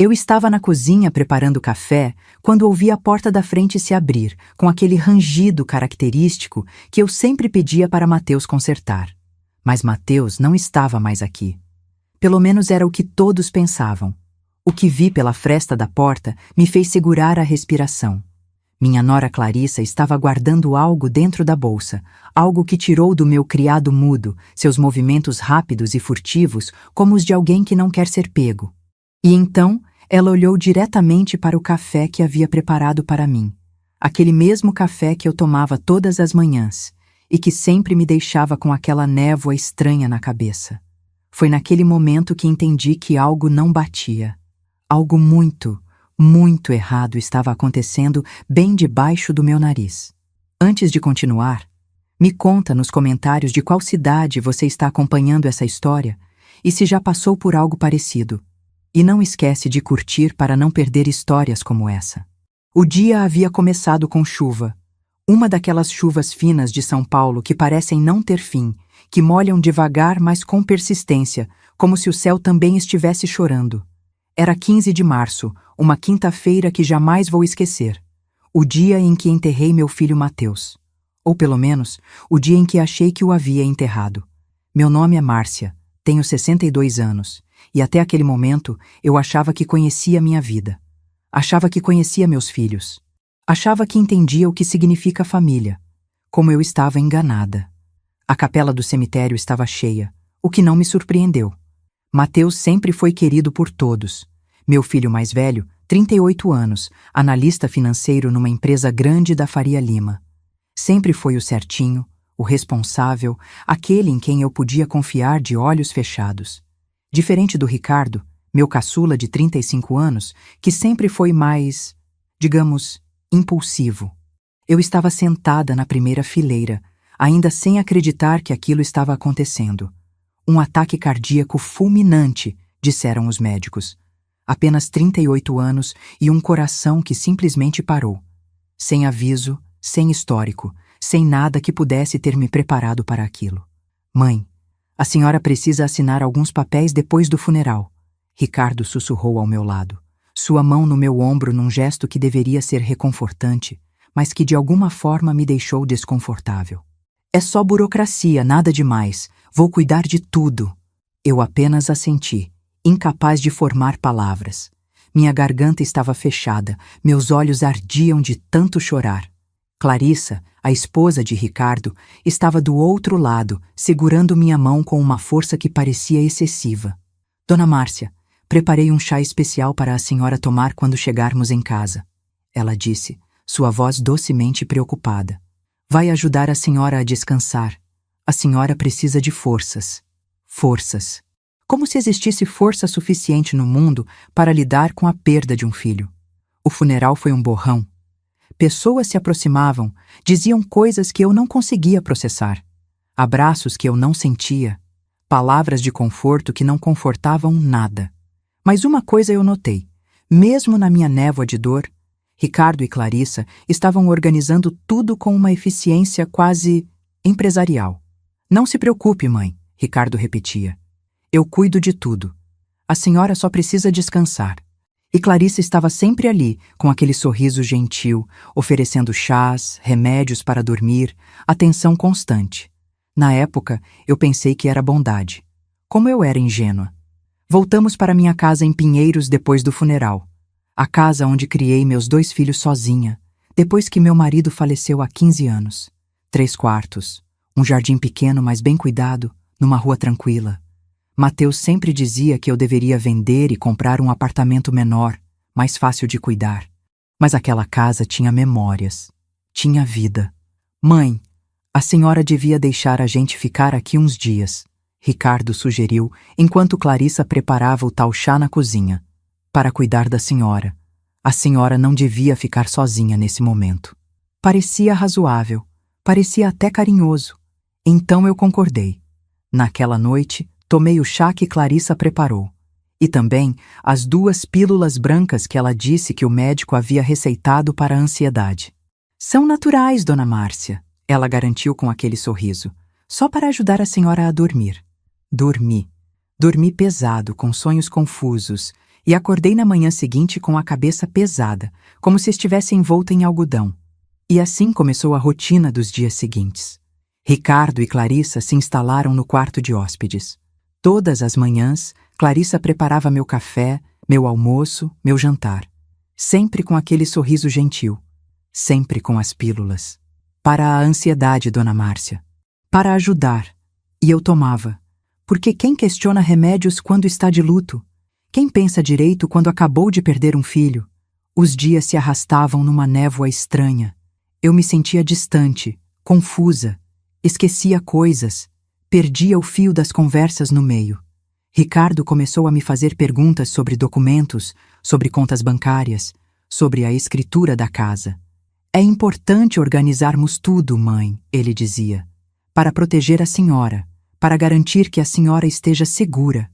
Eu estava na cozinha preparando café quando ouvi a porta da frente se abrir, com aquele rangido característico que eu sempre pedia para Mateus consertar. Mas Mateus não estava mais aqui. Pelo menos era o que todos pensavam. O que vi pela fresta da porta me fez segurar a respiração. Minha nora Clarissa estava guardando algo dentro da bolsa, algo que tirou do meu criado mudo, seus movimentos rápidos e furtivos como os de alguém que não quer ser pego. E então, ela olhou diretamente para o café que havia preparado para mim. Aquele mesmo café que eu tomava todas as manhãs e que sempre me deixava com aquela névoa estranha na cabeça. Foi naquele momento que entendi que algo não batia. Algo muito, muito errado estava acontecendo bem debaixo do meu nariz. Antes de continuar, me conta nos comentários de qual cidade você está acompanhando essa história e se já passou por algo parecido. E não esquece de curtir para não perder histórias como essa. O dia havia começado com chuva. Uma daquelas chuvas finas de São Paulo que parecem não ter fim, que molham devagar, mas com persistência, como se o céu também estivesse chorando. Era 15 de março, uma quinta-feira que jamais vou esquecer. O dia em que enterrei meu filho Mateus. Ou pelo menos, o dia em que achei que o havia enterrado. Meu nome é Márcia, tenho 62 anos, e até aquele momento eu achava que conhecia minha vida. Achava que conhecia meus filhos. Achava que entendia o que significa família. Como eu estava enganada. A capela do cemitério estava cheia, o que não me surpreendeu. Mateus sempre foi querido por todos. Meu filho mais velho, 38 anos, analista financeiro numa empresa grande da Faria Lima. Sempre foi o certinho, o responsável, aquele em quem eu podia confiar de olhos fechados. Diferente do Ricardo, meu caçula de 35 anos, que sempre foi mais, digamos, impulsivo. Eu estava sentada na primeira fileira, ainda sem acreditar que aquilo estava acontecendo. Um ataque cardíaco fulminante, disseram os médicos. Apenas 38 anos e um coração que simplesmente parou. Sem aviso, sem histórico, sem nada que pudesse ter me preparado para aquilo. Mãe, a senhora precisa assinar alguns papéis depois do funeral. Ricardo sussurrou ao meu lado, sua mão no meu ombro num gesto que deveria ser reconfortante, mas que de alguma forma me deixou desconfortável. É só burocracia, nada demais. Vou cuidar de tudo. Eu apenas assenti, incapaz de formar palavras. Minha garganta estava fechada, meus olhos ardiam de tanto chorar. Clarissa, a esposa de Ricardo, estava do outro lado, segurando minha mão com uma força que parecia excessiva. Dona Márcia, preparei um chá especial para a senhora tomar quando chegarmos em casa. Ela disse, sua voz docemente preocupada. Vai ajudar a senhora a descansar. A senhora precisa de forças. Forças. Como se existisse força suficiente no mundo para lidar com a perda de um filho. O funeral foi um borrão. Pessoas se aproximavam, diziam coisas que eu não conseguia processar. Abraços que eu não sentia. Palavras de conforto que não confortavam nada. Mas uma coisa eu notei. Mesmo na minha névoa de dor, Ricardo e Clarissa estavam organizando tudo com uma eficiência quase empresarial. Não se preocupe, mãe, Ricardo repetia. Eu cuido de tudo. A senhora só precisa descansar. E Clarissa estava sempre ali, com aquele sorriso gentil, oferecendo chás, remédios para dormir, atenção constante. Na época, eu pensei que era bondade. Como eu era ingênua. Voltamos para minha casa em Pinheiros depois do funeral. A casa onde criei meus 2 filhos sozinha, depois que meu marido faleceu há 15 anos. 3 quartos, um jardim pequeno, mas bem cuidado, numa rua tranquila. Mateus sempre dizia que eu deveria vender e comprar um apartamento menor, mais fácil de cuidar. Mas aquela casa tinha memórias, tinha vida. Mãe, a senhora devia deixar a gente ficar aqui uns dias, Ricardo sugeriu, enquanto Clarissa preparava o tal chá na cozinha. Para cuidar da senhora. A senhora não devia ficar sozinha nesse momento. Parecia razoável, parecia até carinhoso. Então eu concordei. Naquela noite, tomei o chá que Clarissa preparou. E também as 2 pílulas brancas que ela disse que o médico havia receitado para a ansiedade. São naturais, dona Márcia, ela garantiu com aquele sorriso, só para ajudar a senhora a dormir. Dormi. Dormi pesado, com sonhos confusos, E acordei na manhã seguinte com a cabeça pesada, como se estivesse envolta em algodão. E assim começou a rotina dos dias seguintes. Ricardo e Clarissa se instalaram no quarto de hóspedes. Todas as manhãs, Clarissa preparava meu café, meu almoço, meu jantar. Sempre com aquele sorriso gentil. Sempre com as pílulas. Para a ansiedade, Dona Márcia. Para ajudar. E eu tomava. Porque quem questiona remédios quando está de luto? Quem pensa direito quando acabou de perder um filho? Os dias se arrastavam numa névoa estranha. Eu me sentia distante, confusa. Esquecia coisas. Perdia o fio das conversas no meio. Ricardo começou a me fazer perguntas sobre documentos, sobre contas bancárias, sobre a escritura da casa. É importante organizarmos tudo, mãe, ele dizia, para proteger a senhora, para garantir que a senhora esteja segura.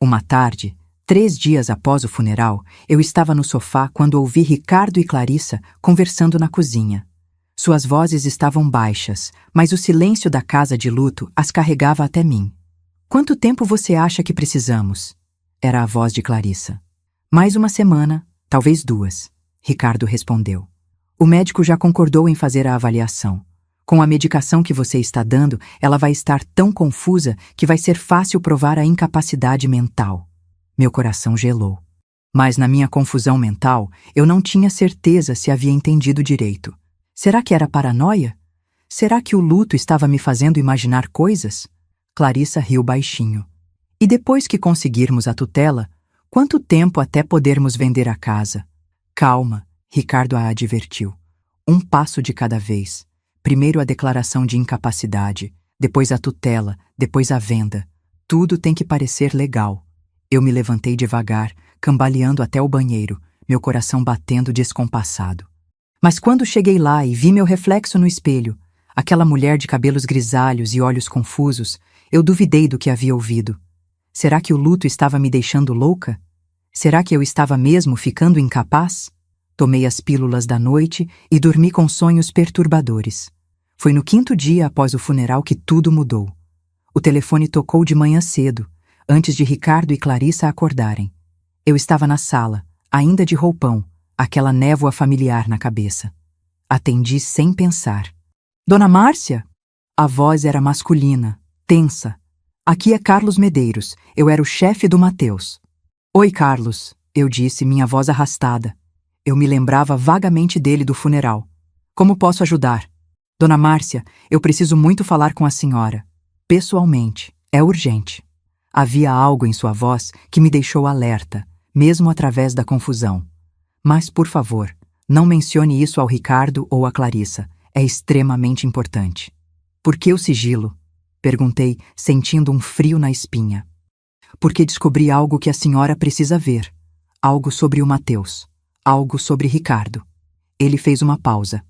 Uma tarde, 3 dias após o funeral, eu estava no sofá quando ouvi Ricardo e Clarissa conversando na cozinha. Suas vozes estavam baixas, mas o silêncio da casa de luto as carregava até mim. Quanto tempo você acha que precisamos? Era a voz de Clarissa. Mais uma semana, talvez 2, Ricardo respondeu. O médico já concordou em fazer a avaliação. Com a medicação que você está dando, ela vai estar tão confusa que vai ser fácil provar a incapacidade mental. Meu coração gelou. Mas na minha confusão mental, eu não tinha certeza se havia entendido direito. Será que era paranoia? Será que o luto estava me fazendo imaginar coisas? Clarissa riu baixinho. E depois que conseguirmos a tutela, quanto tempo até podermos vender a casa? Calma, Ricardo a advertiu. Um passo de cada vez. Primeiro a declaração de incapacidade, depois a tutela, depois a venda. Tudo tem que parecer legal. Eu me levantei devagar, cambaleando até o banheiro, meu coração batendo descompassado. Mas quando cheguei lá e vi meu reflexo no espelho, aquela mulher de cabelos grisalhos e olhos confusos, eu duvidei do que havia ouvido. Será que o luto estava me deixando louca? Será que eu estava mesmo ficando incapaz? Tomei as pílulas da noite e dormi com sonhos perturbadores. Foi no 5º dia após o funeral que tudo mudou. O telefone tocou de manhã cedo, antes de Ricardo e Clarissa acordarem. Eu estava na sala, ainda de roupão, aquela névoa familiar na cabeça. Atendi sem pensar. Dona Márcia? A voz era masculina, tensa. Aqui é Carlos Medeiros, eu era o chefe do Mateus. Oi, Carlos, eu disse, minha voz arrastada. Eu me lembrava vagamente dele do funeral. Como posso ajudar? Dona Márcia, eu preciso muito falar com a senhora. Pessoalmente, é urgente. Havia algo em sua voz que me deixou alerta, mesmo através da confusão. Mas, por favor, não mencione isso ao Ricardo ou à Clarissa. É extremamente importante. Por que o sigilo? Perguntei, sentindo um frio na espinha. Porque descobri algo que a senhora precisa ver. Algo sobre o Mateus. Algo sobre Ricardo. Ele fez uma pausa.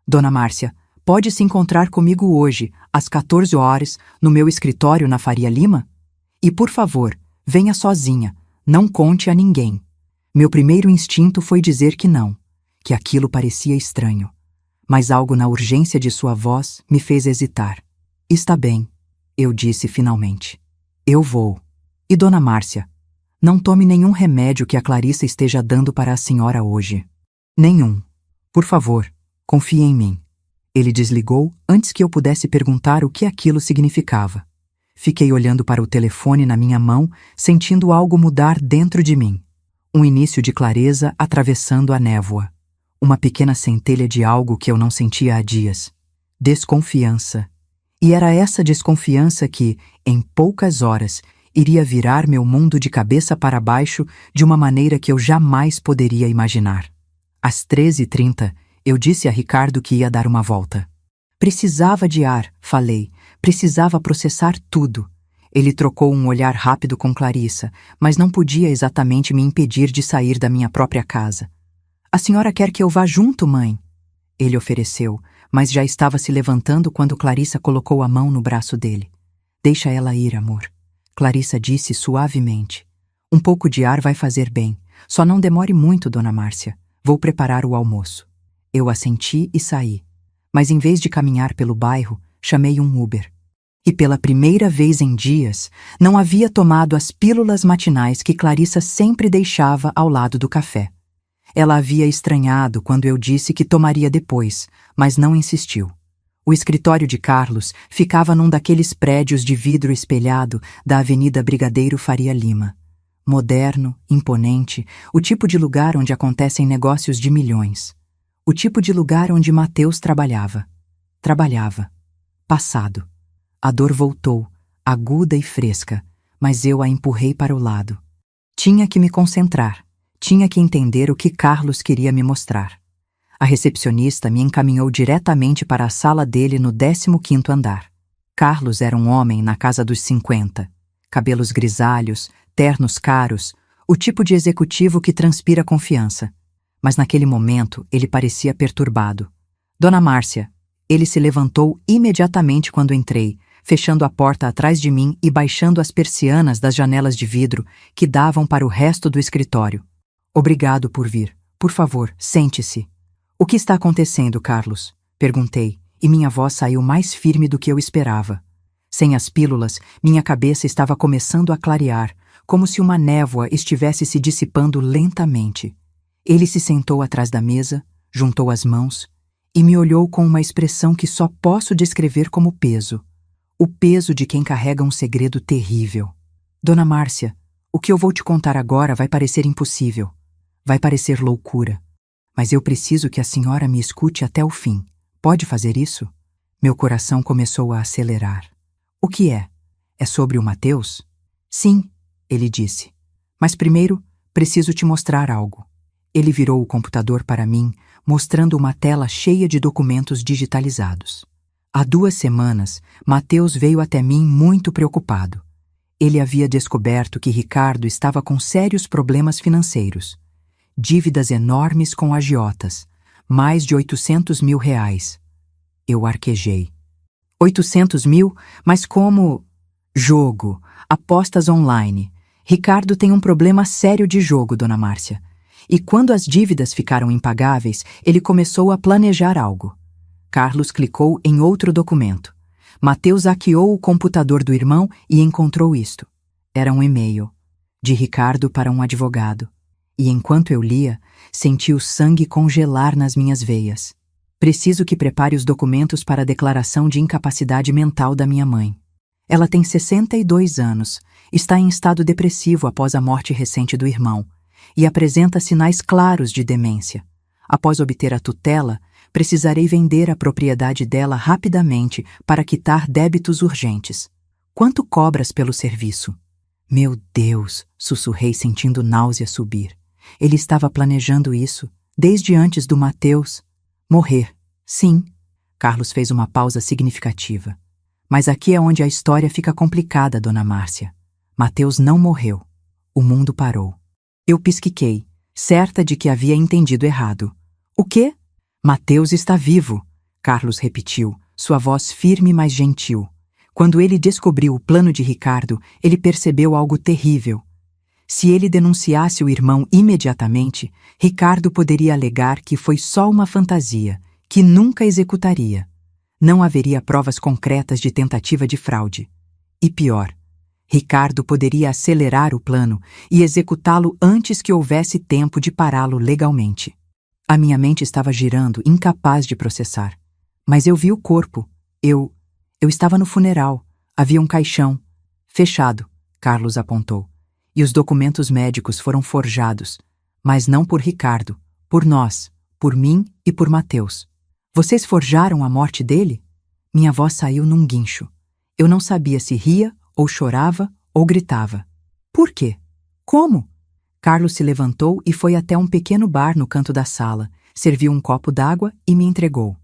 Dona Márcia, pode se encontrar comigo hoje, às 14 horas, no meu escritório na Faria Lima? E, por favor, venha sozinha. Não conte a ninguém. Meu primeiro instinto foi dizer que não, que aquilo parecia estranho. Mas algo na urgência de sua voz me fez hesitar. Está bem, eu disse finalmente. Eu vou. E Dona Márcia, não tome nenhum remédio que a Clarissa esteja dando para a senhora hoje. Nenhum. Por favor, confie em mim. Ele desligou antes que eu pudesse perguntar o que aquilo significava. Fiquei olhando para o telefone na minha mão, sentindo algo mudar dentro de mim. Um início de clareza atravessando a névoa. Uma pequena centelha de algo que eu não sentia há dias. Desconfiança. E era essa desconfiança que, em poucas horas, iria virar meu mundo de cabeça para baixo de uma maneira que eu jamais poderia imaginar. Às 13h30, eu disse a Ricardo que ia dar uma volta. Precisava de ar, falei. Precisava processar tudo. Ele trocou um olhar rápido com Clarissa, mas não podia exatamente me impedir de sair da minha própria casa. A senhora quer que eu vá junto, mãe? Ele ofereceu, mas já estava se levantando quando Clarissa colocou a mão no braço dele. Deixa ela ir, amor. Clarissa disse suavemente. Um pouco de ar vai fazer bem. Só não demore muito, Dona Márcia. Vou preparar o almoço. Eu assenti e saí. Mas em vez de caminhar pelo bairro, chamei um Uber. E pela primeira vez em dias, não havia tomado as pílulas matinais que Clarissa sempre deixava ao lado do café. Ela havia estranhado quando eu disse que tomaria depois, mas não insistiu. O escritório de Carlos ficava num daqueles prédios de vidro espelhado da Avenida Brigadeiro Faria Lima. Moderno, imponente, o tipo de lugar onde acontecem negócios de milhões. O tipo de lugar onde Mateus trabalhava. Passado. A dor voltou, aguda e fresca, mas eu a empurrei para o lado. Tinha que me concentrar, tinha que entender o que Carlos queria me mostrar. A recepcionista me encaminhou diretamente para a sala dele no 15º andar. Carlos era um homem na casa dos 50, cabelos grisalhos, ternos caros, o tipo de executivo que transpira confiança. Mas naquele momento ele parecia perturbado. Dona Márcia, ele se levantou imediatamente quando entrei, fechando a porta atrás de mim e baixando as persianas das janelas de vidro que davam para o resto do escritório. Obrigado por vir. Por favor, sente-se. O que está acontecendo, Carlos? Perguntei, e minha voz saiu mais firme do que eu esperava. Sem as pílulas, minha cabeça estava começando a clarear, como se uma névoa estivesse se dissipando lentamente. Ele se sentou atrás da mesa, juntou as mãos e me olhou com uma expressão que só posso descrever como peso. O peso de quem carrega um segredo terrível. Dona Márcia, o que eu vou te contar agora vai parecer impossível. Vai parecer loucura. Mas eu preciso que a senhora me escute até o fim. Pode fazer isso? Meu coração começou a acelerar. O que é? É sobre o Mateus? Sim, ele disse. Mas primeiro, preciso te mostrar algo. Ele virou o computador para mim, mostrando uma tela cheia de documentos digitalizados. Há 2 semanas, Mateus veio até mim muito preocupado. Ele havia descoberto que Ricardo estava com sérios problemas financeiros. Dívidas enormes com agiotas, mais de 800 mil reais. Eu arquejei. 800 mil? Mas como? Jogo, apostas online. Ricardo tem um problema sério de jogo, Dona Márcia. E quando as dívidas ficaram impagáveis, ele começou a planejar algo. Carlos clicou em outro documento. Mateus hackeou o computador do irmão e encontrou isto. Era um e-mail, de Ricardo para um advogado. E enquanto eu lia, senti o sangue congelar nas minhas veias. Preciso que prepare os documentos para a declaração de incapacidade mental da minha mãe. Ela tem 62 anos, está em estado depressivo após a morte recente do irmão e apresenta sinais claros de demência. Após obter a tutela, precisarei vender a propriedade dela rapidamente para quitar débitos urgentes. Quanto cobras pelo serviço? Meu Deus, sussurrei sentindo náusea subir. Ele estava planejando isso, desde antes do Mateus morrer. Sim. Carlos fez uma pausa significativa. Mas aqui é onde a história fica complicada, Dona Márcia. Mateus não morreu. O mundo parou. Eu pisquiquei, certa de que havia entendido errado. O quê? Mateus está vivo, Carlos repetiu, sua voz firme mas gentil. Quando ele descobriu o plano de Ricardo, ele percebeu algo terrível. Se ele denunciasse o irmão imediatamente, Ricardo poderia alegar que foi só uma fantasia, que nunca executaria. Não haveria provas concretas de tentativa de fraude. E pior, Ricardo poderia acelerar o plano e executá-lo antes que houvesse tempo de pará-lo legalmente. A minha mente estava girando, incapaz de processar. Mas eu vi o corpo. Eu estava no funeral. Havia um caixão. Fechado, Carlos apontou. E os documentos médicos foram forjados. Mas não por Ricardo. Por nós. Por mim e por Mateus. Vocês forjaram a morte dele? Minha voz saiu num guincho. Eu não sabia se ria, ou chorava, ou gritava. Por quê? Como? Carlos se levantou e foi até um pequeno bar no canto da sala, serviu um copo d'água e me entregou.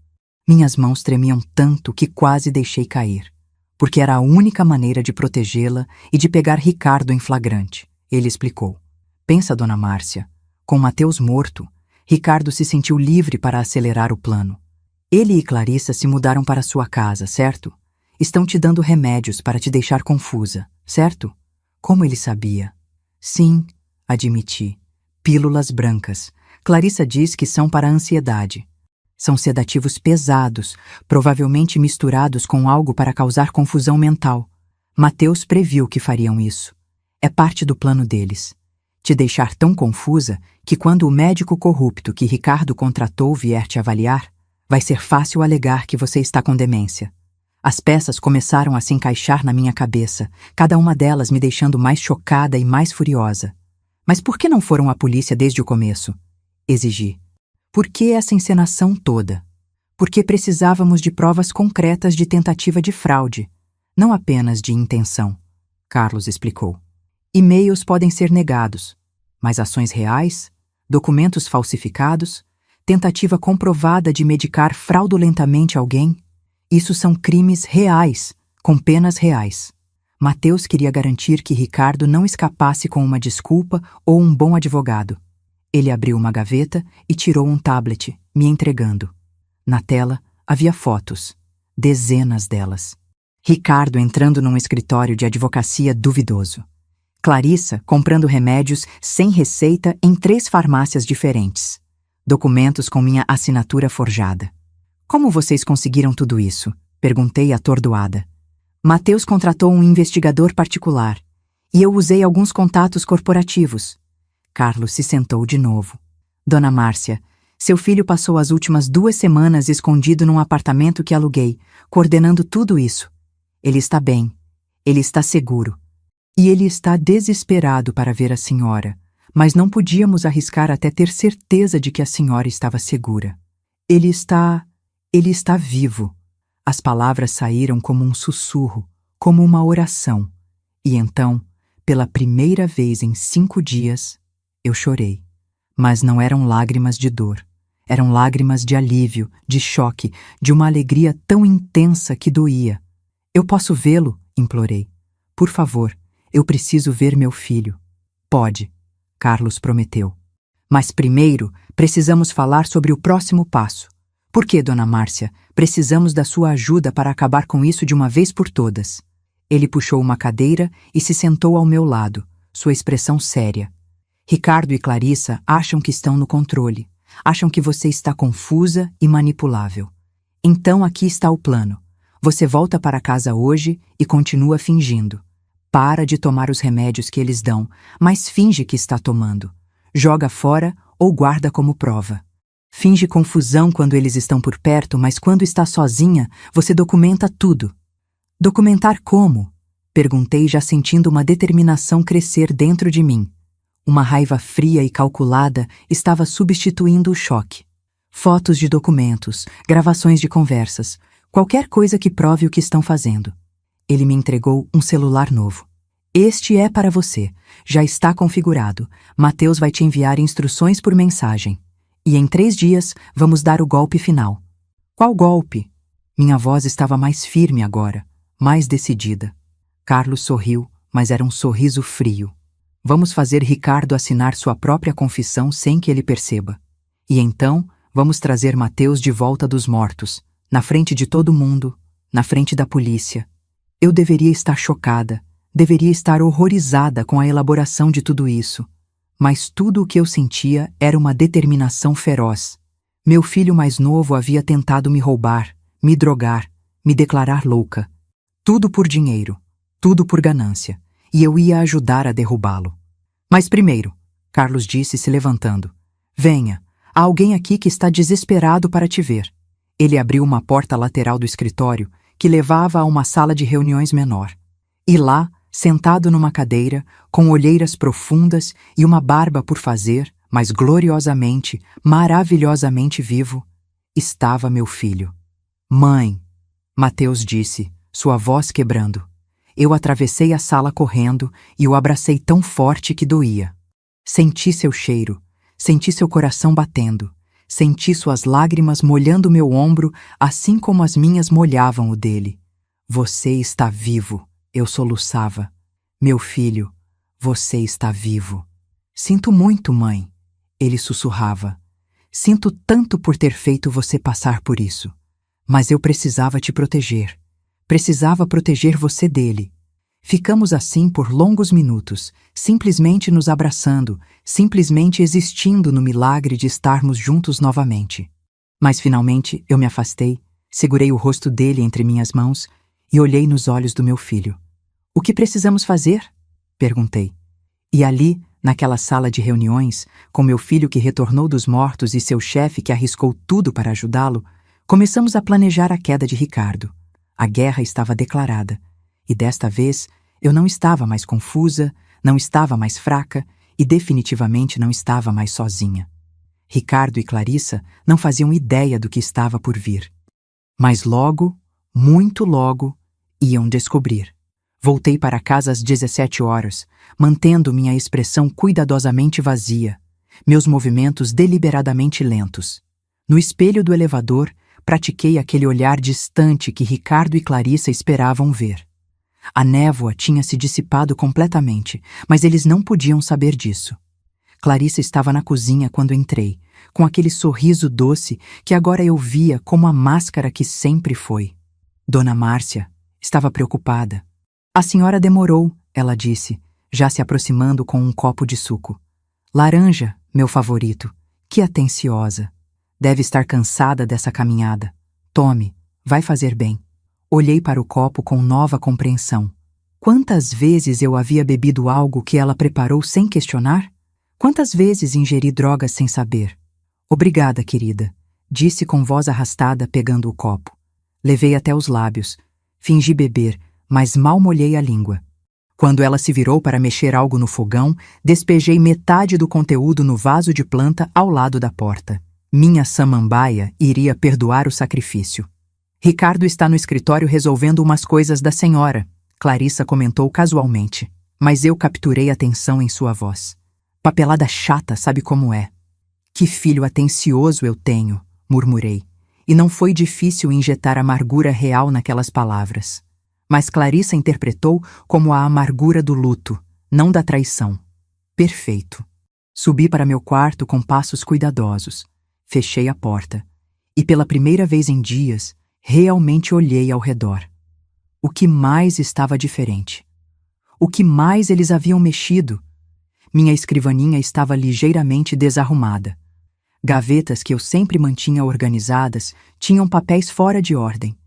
Minhas mãos tremiam tanto que quase deixei cair, porque era a única maneira de protegê-la e de pegar Ricardo em flagrante. Ele explicou. Pensa, Dona Márcia, com Mateus morto, Ricardo se sentiu livre para acelerar o plano. Ele e Clarissa se mudaram para sua casa, certo? Estão te dando remédios para te deixar confusa, certo? Como ele sabia? Sim, admiti. Pílulas brancas. Clarissa diz que são para a ansiedade. São sedativos pesados, provavelmente misturados com algo para causar confusão mental. Mateus previu que fariam isso. É parte do plano deles. Te deixar tão confusa que quando o médico corrupto que Ricardo contratou vier te avaliar, vai ser fácil alegar que você está com demência. As peças começaram a se encaixar na minha cabeça, cada uma delas me deixando mais chocada e mais furiosa. Mas por que não foram à polícia desde o começo? Exigi. Por que essa encenação toda? Porque precisávamos de provas concretas de tentativa de fraude, não apenas de intenção, Carlos explicou. E-mails podem ser negados, mas ações reais, documentos falsificados, tentativa comprovada de medicar fraudulentamente alguém, isso são crimes reais, com penas reais. Mateus queria garantir que Ricardo não escapasse com uma desculpa ou um bom advogado. Ele abriu uma gaveta e tirou um tablet, me entregando. Na tela havia fotos, dezenas delas. Ricardo entrando num escritório de advocacia duvidoso. Clarissa comprando remédios sem receita em 3 farmácias diferentes. Documentos com minha assinatura forjada. Como vocês conseguiram tudo isso? Perguntei atordoada. Mateus contratou um investigador particular e eu usei alguns contatos corporativos. Carlos se sentou de novo. Dona Márcia, seu filho passou as últimas 2 semanas escondido num apartamento que aluguei, coordenando tudo isso. Ele está bem. Ele está seguro. E ele está desesperado para ver a senhora, mas não podíamos arriscar até ter certeza de que a senhora estava segura. Ele está vivo. As palavras saíram como um sussurro, como uma oração. E então, pela primeira vez em 5 dias, eu chorei. Mas não eram lágrimas de dor. Eram lágrimas de alívio, de choque, de uma alegria tão intensa que doía. Eu posso vê-lo? Implorei. Por favor, eu preciso ver meu filho. Pode, Carlos prometeu. Mas primeiro, precisamos falar sobre o próximo passo. Por que, Dona Márcia, precisamos da sua ajuda para acabar com isso de uma vez por todas? Ele puxou uma cadeira e se sentou ao meu lado, sua expressão séria. Ricardo e Clarissa acham que estão no controle. Acham que você está confusa e manipulável. Então aqui está o plano. Você volta para casa hoje e continua fingindo. Para de tomar os remédios que eles dão, mas finge que está tomando. Joga fora ou guarda como prova. Finge confusão quando eles estão por perto, mas quando está sozinha, você documenta tudo. Documentar como? Perguntei, já sentindo uma determinação crescer dentro de mim. Uma raiva fria e calculada estava substituindo o choque. Fotos de documentos, gravações de conversas, qualquer coisa que prove o que estão fazendo. Ele me entregou um celular novo. Este é para você. Já está configurado. Mateus vai te enviar instruções por mensagem. E em 3 dias vamos dar o golpe final. Qual golpe? Minha voz estava mais firme agora, mais decidida. Carlos sorriu, mas era um sorriso frio. Vamos fazer Ricardo assinar sua própria confissão sem que ele perceba. E então, vamos trazer Mateus de volta dos mortos, na frente de todo mundo, na frente da polícia. Eu deveria estar chocada, deveria estar horrorizada com a elaboração de tudo isso. Mas tudo o que eu sentia era uma determinação feroz. Meu filho mais novo havia tentado me roubar, me drogar, me declarar louca. Tudo por dinheiro, tudo por ganância. E eu ia ajudar a derrubá-lo. Mas primeiro, Carlos disse se levantando. Venha, há alguém aqui que está desesperado para te ver. Ele abriu uma porta lateral do escritório que levava a uma sala de reuniões menor. E lá, sentado numa cadeira, com olheiras profundas e uma barba por fazer, mas gloriosamente, maravilhosamente vivo, estava meu filho. Mãe, Mateus disse, sua voz quebrando. Eu atravessei a sala correndo e o abracei tão forte que doía. Senti seu cheiro, senti seu coração batendo, senti suas lágrimas molhando meu ombro, assim como as minhas molhavam o dele. Você está vivo, eu soluçava. Meu filho, você está vivo. Sinto muito, mãe, ele sussurrava. Sinto tanto por ter feito você passar por isso. Mas eu precisava te proteger. Precisava proteger você dele. Ficamos assim por longos minutos, simplesmente nos abraçando, simplesmente existindo no milagre de estarmos juntos novamente. Mas finalmente eu me afastei, segurei o rosto dele entre minhas mãos e olhei nos olhos do meu filho. O que precisamos fazer? Perguntei. E ali, naquela sala de reuniões, com meu filho que retornou dos mortos e seu chefe que arriscou tudo para ajudá-lo, começamos a planejar a queda de Ricardo. A guerra estava declarada, e desta vez eu não estava mais confusa, não estava mais fraca e definitivamente não estava mais sozinha. Ricardo e Clarissa não faziam ideia do que estava por vir. Mas logo, muito logo, iam descobrir. Voltei para casa às 17 horas, mantendo minha expressão cuidadosamente vazia, meus movimentos deliberadamente lentos. No espelho do elevador, pratiquei aquele olhar distante que Ricardo e Clarissa esperavam ver. A névoa tinha se dissipado completamente, mas eles não podiam saber disso. Clarissa estava na cozinha quando entrei, com aquele sorriso doce que agora eu via como a máscara que sempre foi. Dona Márcia estava preocupada. A senhora demorou, ela disse, já se aproximando com um copo de suco. Laranja, meu favorito. Que atenciosa. Deve estar cansada dessa caminhada. Tome, vai fazer bem. Olhei para o copo com nova compreensão. Quantas vezes eu havia bebido algo que ela preparou sem questionar? Quantas vezes ingeri drogas sem saber? Obrigada, querida, disse com voz arrastada, pegando o copo. Levei até os lábios. Fingi beber, mas mal molhei a língua. Quando ela se virou para mexer algo no fogão, despejei metade do conteúdo no vaso de planta ao lado da porta. Minha samambaia iria perdoar o sacrifício. Ricardo está no escritório resolvendo umas coisas da senhora, Clarissa comentou casualmente, mas eu capturei a tensão em sua voz. Papelada chata, sabe como é. Que filho atencioso eu tenho, murmurei, e não foi difícil injetar amargura real naquelas palavras. Mas Clarissa interpretou como a amargura do luto, não da traição. Perfeito. Subi para meu quarto com passos cuidadosos. Fechei a porta. E pela primeira vez em dias, realmente olhei ao redor. O que mais estava diferente? O que mais eles haviam mexido? Minha escrivaninha estava ligeiramente desarrumada. Gavetas que eu sempre mantinha organizadas tinham papéis fora de ordem.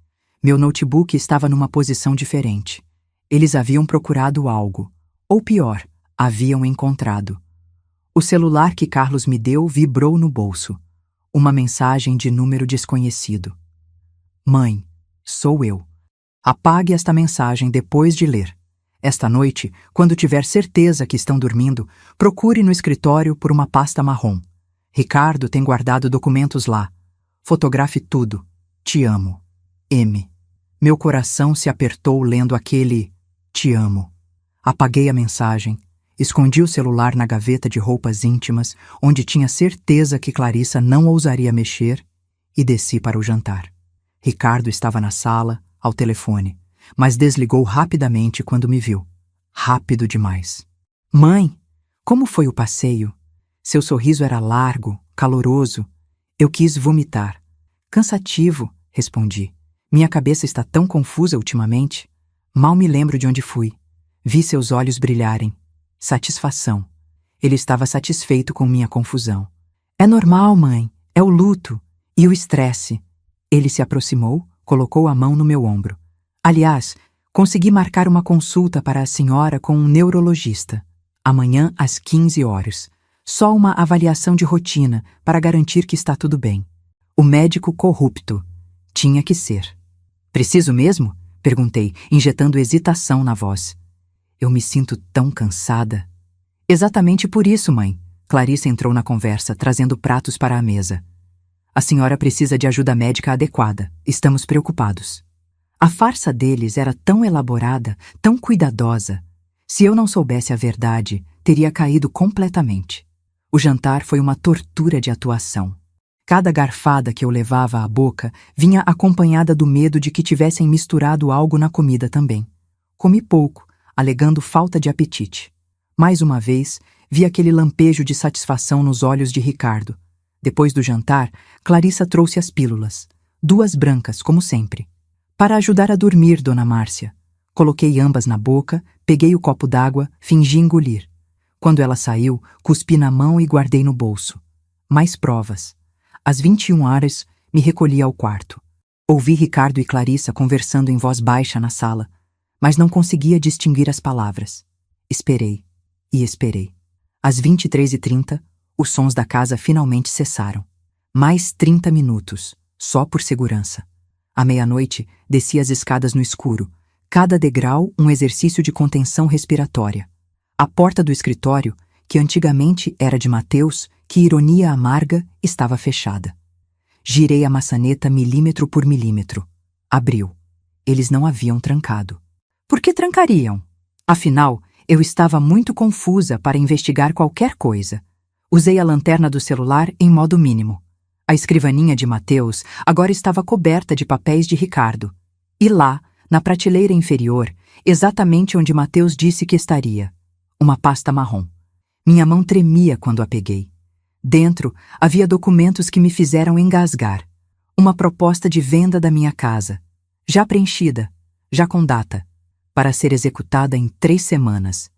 Meu notebook estava numa posição diferente. Eles haviam procurado algo. Ou pior, haviam encontrado. O celular que Carlos me deu vibrou no bolso. Uma mensagem de número desconhecido. Mãe, sou eu. Apague esta mensagem depois de ler. Esta noite, quando tiver certeza que estão dormindo, procure no escritório por uma pasta marrom. Ricardo tem guardado documentos lá. Fotografe tudo. Te amo. M. Meu coração se apertou lendo aquele "te amo". Apaguei a mensagem, escondi o celular na gaveta de roupas íntimas, onde tinha certeza que Clarissa não ousaria mexer, e desci para o jantar. Ricardo estava na sala, ao telefone, mas desligou rapidamente quando me viu. Rápido demais. Mãe, como foi o passeio? Seu sorriso era largo, caloroso. Eu quis vomitar. Cansativo, respondi. Minha cabeça está tão confusa ultimamente. Mal me lembro de onde fui. Vi seus olhos brilharem. Satisfação. Ele estava satisfeito com minha confusão. É normal, mãe. É o luto. E o estresse. Ele se aproximou, colocou a mão no meu ombro. Aliás, consegui marcar uma consulta para a senhora com um neurologista. Amanhã às 15 horas. Só uma avaliação de rotina para garantir que está tudo bem. O médico corrupto. Tinha que ser. Preciso mesmo? Perguntei, injetando hesitação na voz. Eu me sinto tão cansada. Exatamente por isso, mãe. Clarissa entrou na conversa, trazendo pratos para a mesa. A senhora precisa de ajuda médica adequada. Estamos preocupados. A farsa deles era tão elaborada, tão cuidadosa. Se eu não soubesse a verdade, teria caído completamente. O jantar foi uma tortura de atuação. Cada garfada que eu levava à boca vinha acompanhada do medo de que tivessem misturado algo na comida também. Comi pouco, alegando falta de apetite. Mais uma vez, vi aquele lampejo de satisfação nos olhos de Ricardo. Depois do jantar, Clarissa trouxe as pílulas. 2 brancas, como sempre. Para ajudar a dormir, Dona Márcia. Coloquei ambas na boca, peguei o copo d'água, fingi engolir. Quando ela saiu, cuspi na mão e guardei no bolso. Mais provas. Às 21 horas, Me recolhi ao quarto. Ouvi Ricardo e Clarissa conversando em voz baixa na sala, mas não conseguia distinguir as palavras. Esperei e esperei. Às 23h30, os sons da casa finalmente cessaram. Mais 30 minutos, só por segurança. À meia-noite, desci as escadas no escuro, cada degrau um exercício de contenção respiratória. A porta do escritório, que antigamente era de Mateus, que ironia amarga, estava fechada. Girei a maçaneta milímetro por milímetro. Abriu. Eles não haviam trancado. Por que trancariam? Afinal, eu estava muito confusa para investigar qualquer coisa. Usei a lanterna do celular em modo mínimo. A escrivaninha de Mateus agora estava coberta de papéis de Ricardo. E lá, na prateleira inferior, exatamente onde Mateus disse que estaria, uma pasta marrom. Minha mão tremia quando a peguei. Dentro havia documentos que me fizeram engasgar. Uma proposta de venda da minha casa, já preenchida, já com data, para ser executada em 3 semanas.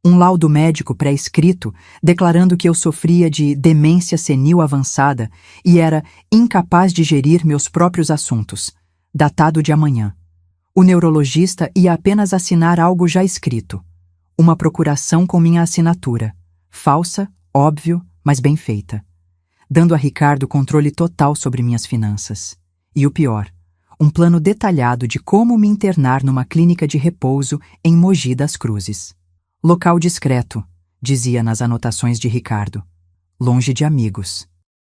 Um laudo médico pré-escrito declarando que eu sofria de demência senil avançada e era incapaz de gerir meus próprios assuntos, datado de amanhã. O neurologista ia apenas assinar algo já escrito. Uma procuração com minha assinatura. Falsa, óbvio, mas bem feita. Dando a Ricardo controle total sobre minhas finanças. E o pior, um plano detalhado de como me internar numa clínica de repouso em Mogi das Cruzes. Local discreto, dizia nas anotações de Ricardo. Longe de amigos.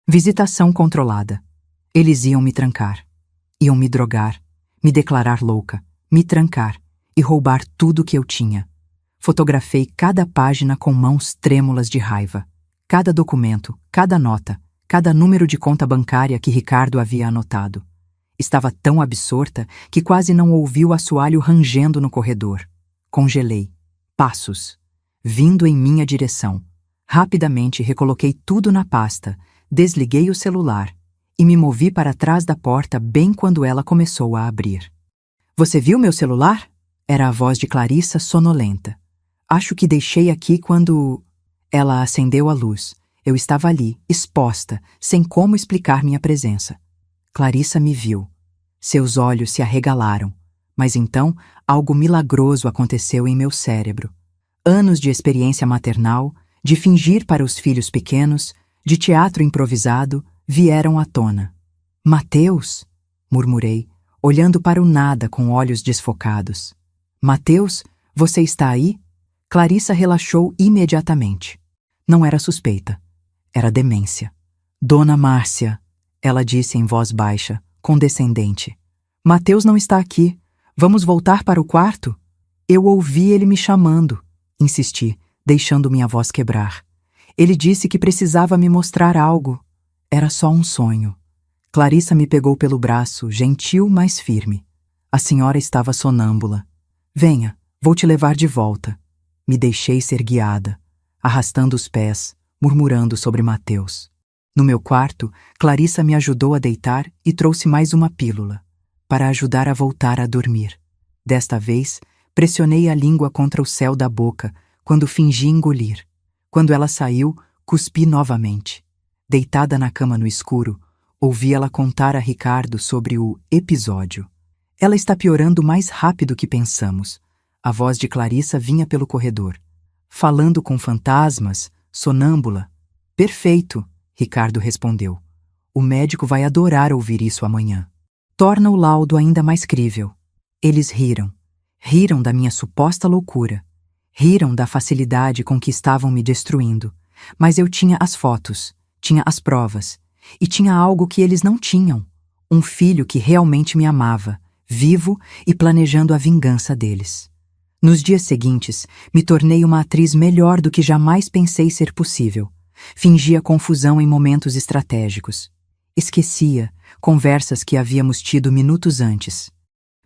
Visitação controlada. Eles iam me trancar. Iam me drogar, me declarar louca, me trancar e roubar tudo que eu tinha. Fotografei cada página com mãos trêmulas de raiva. Cada documento, cada nota, cada número de conta bancária que Ricardo havia anotado. Estava tão absorta que quase não ouvi o assoalho rangendo no corredor. Congelei. Passos. Vindo em minha direção. Rapidamente recoloquei tudo na pasta, desliguei o celular e me movi para trás da porta bem quando ela começou a abrir. Você viu meu celular? Era a voz de Clarissa sonolenta. Acho que deixei aqui quando... Ela acendeu a luz. Eu estava ali, exposta, sem como explicar minha presença. Clarissa me viu. Seus olhos se arregalaram. Mas então, algo milagroso aconteceu em meu cérebro. Anos de experiência maternal, de fingir para os filhos pequenos, de teatro improvisado, vieram à tona. Mateus? Murmurei, olhando para o nada com olhos desfocados. Mateus, você está aí? Clarissa relaxou imediatamente. Não era suspeita. Era demência. Dona Márcia, ela disse em voz baixa, condescendente. Mateus não está aqui. Vamos voltar para o quarto? Eu ouvi ele me chamando. Insisti, deixando minha voz quebrar. Ele disse que precisava me mostrar algo. Era só um sonho. Clarissa me pegou pelo braço, gentil, mas firme. A senhora estava sonâmbula. Venha, vou te levar de volta. Me deixei ser guiada, arrastando os pés, murmurando sobre Mateus. No meu quarto, Clarissa me ajudou a deitar e trouxe mais uma pílula, para ajudar a voltar a dormir. Desta vez, pressionei a língua contra o céu da boca, quando fingi engolir. Quando ela saiu, cuspi novamente. Deitada na cama no escuro, ouvi ela contar a Ricardo sobre o episódio. Ela está piorando mais rápido que pensamos. A voz de Clarissa vinha pelo corredor. Falando com fantasmas, sonâmbula. Perfeito, Ricardo respondeu. O médico vai adorar ouvir isso amanhã. Torna o laudo ainda mais crível. Eles riram. Riram da minha suposta loucura. Riram da facilidade com que estavam me destruindo. Mas eu tinha as fotos, tinha as provas. E tinha algo que eles não tinham. Um filho que realmente me amava, vivo e planejando a vingança deles. Nos dias seguintes, me tornei uma atriz melhor do que jamais pensei ser possível. Fingia confusão em momentos estratégicos. Esquecia conversas que havíamos tido minutos antes.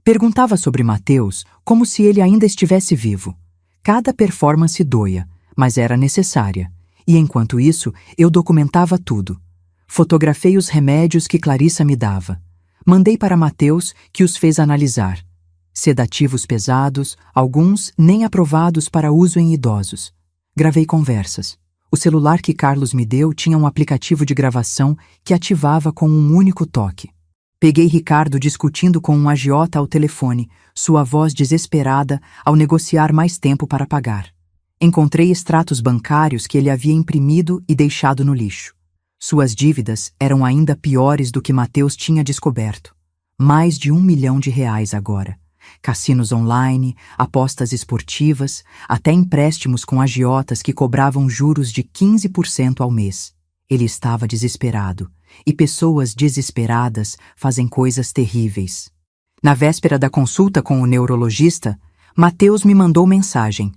Perguntava sobre Mateus como se ele ainda estivesse vivo. Cada performance doía, mas era necessária. E enquanto isso, eu documentava tudo. Fotografei os remédios que Clarissa me dava. Mandei para Mateus, que os fez analisar. Sedativos pesados, alguns nem aprovados para uso em idosos. Gravei conversas. O celular que Carlos me deu tinha um aplicativo de gravação que ativava com um único toque. Peguei Ricardo discutindo com um agiota ao telefone, sua voz desesperada ao negociar mais tempo para pagar. Encontrei extratos bancários que ele havia imprimido e deixado no lixo. Suas dívidas eram ainda piores do que Mateus tinha descoberto. Mais de R$1 milhão agora. Cassinos online, apostas esportivas, até empréstimos com agiotas que cobravam juros de 15% ao mês. Ele estava desesperado, e pessoas desesperadas fazem coisas terríveis. Na véspera da consulta com o neurologista, Mateus me mandou mensagem.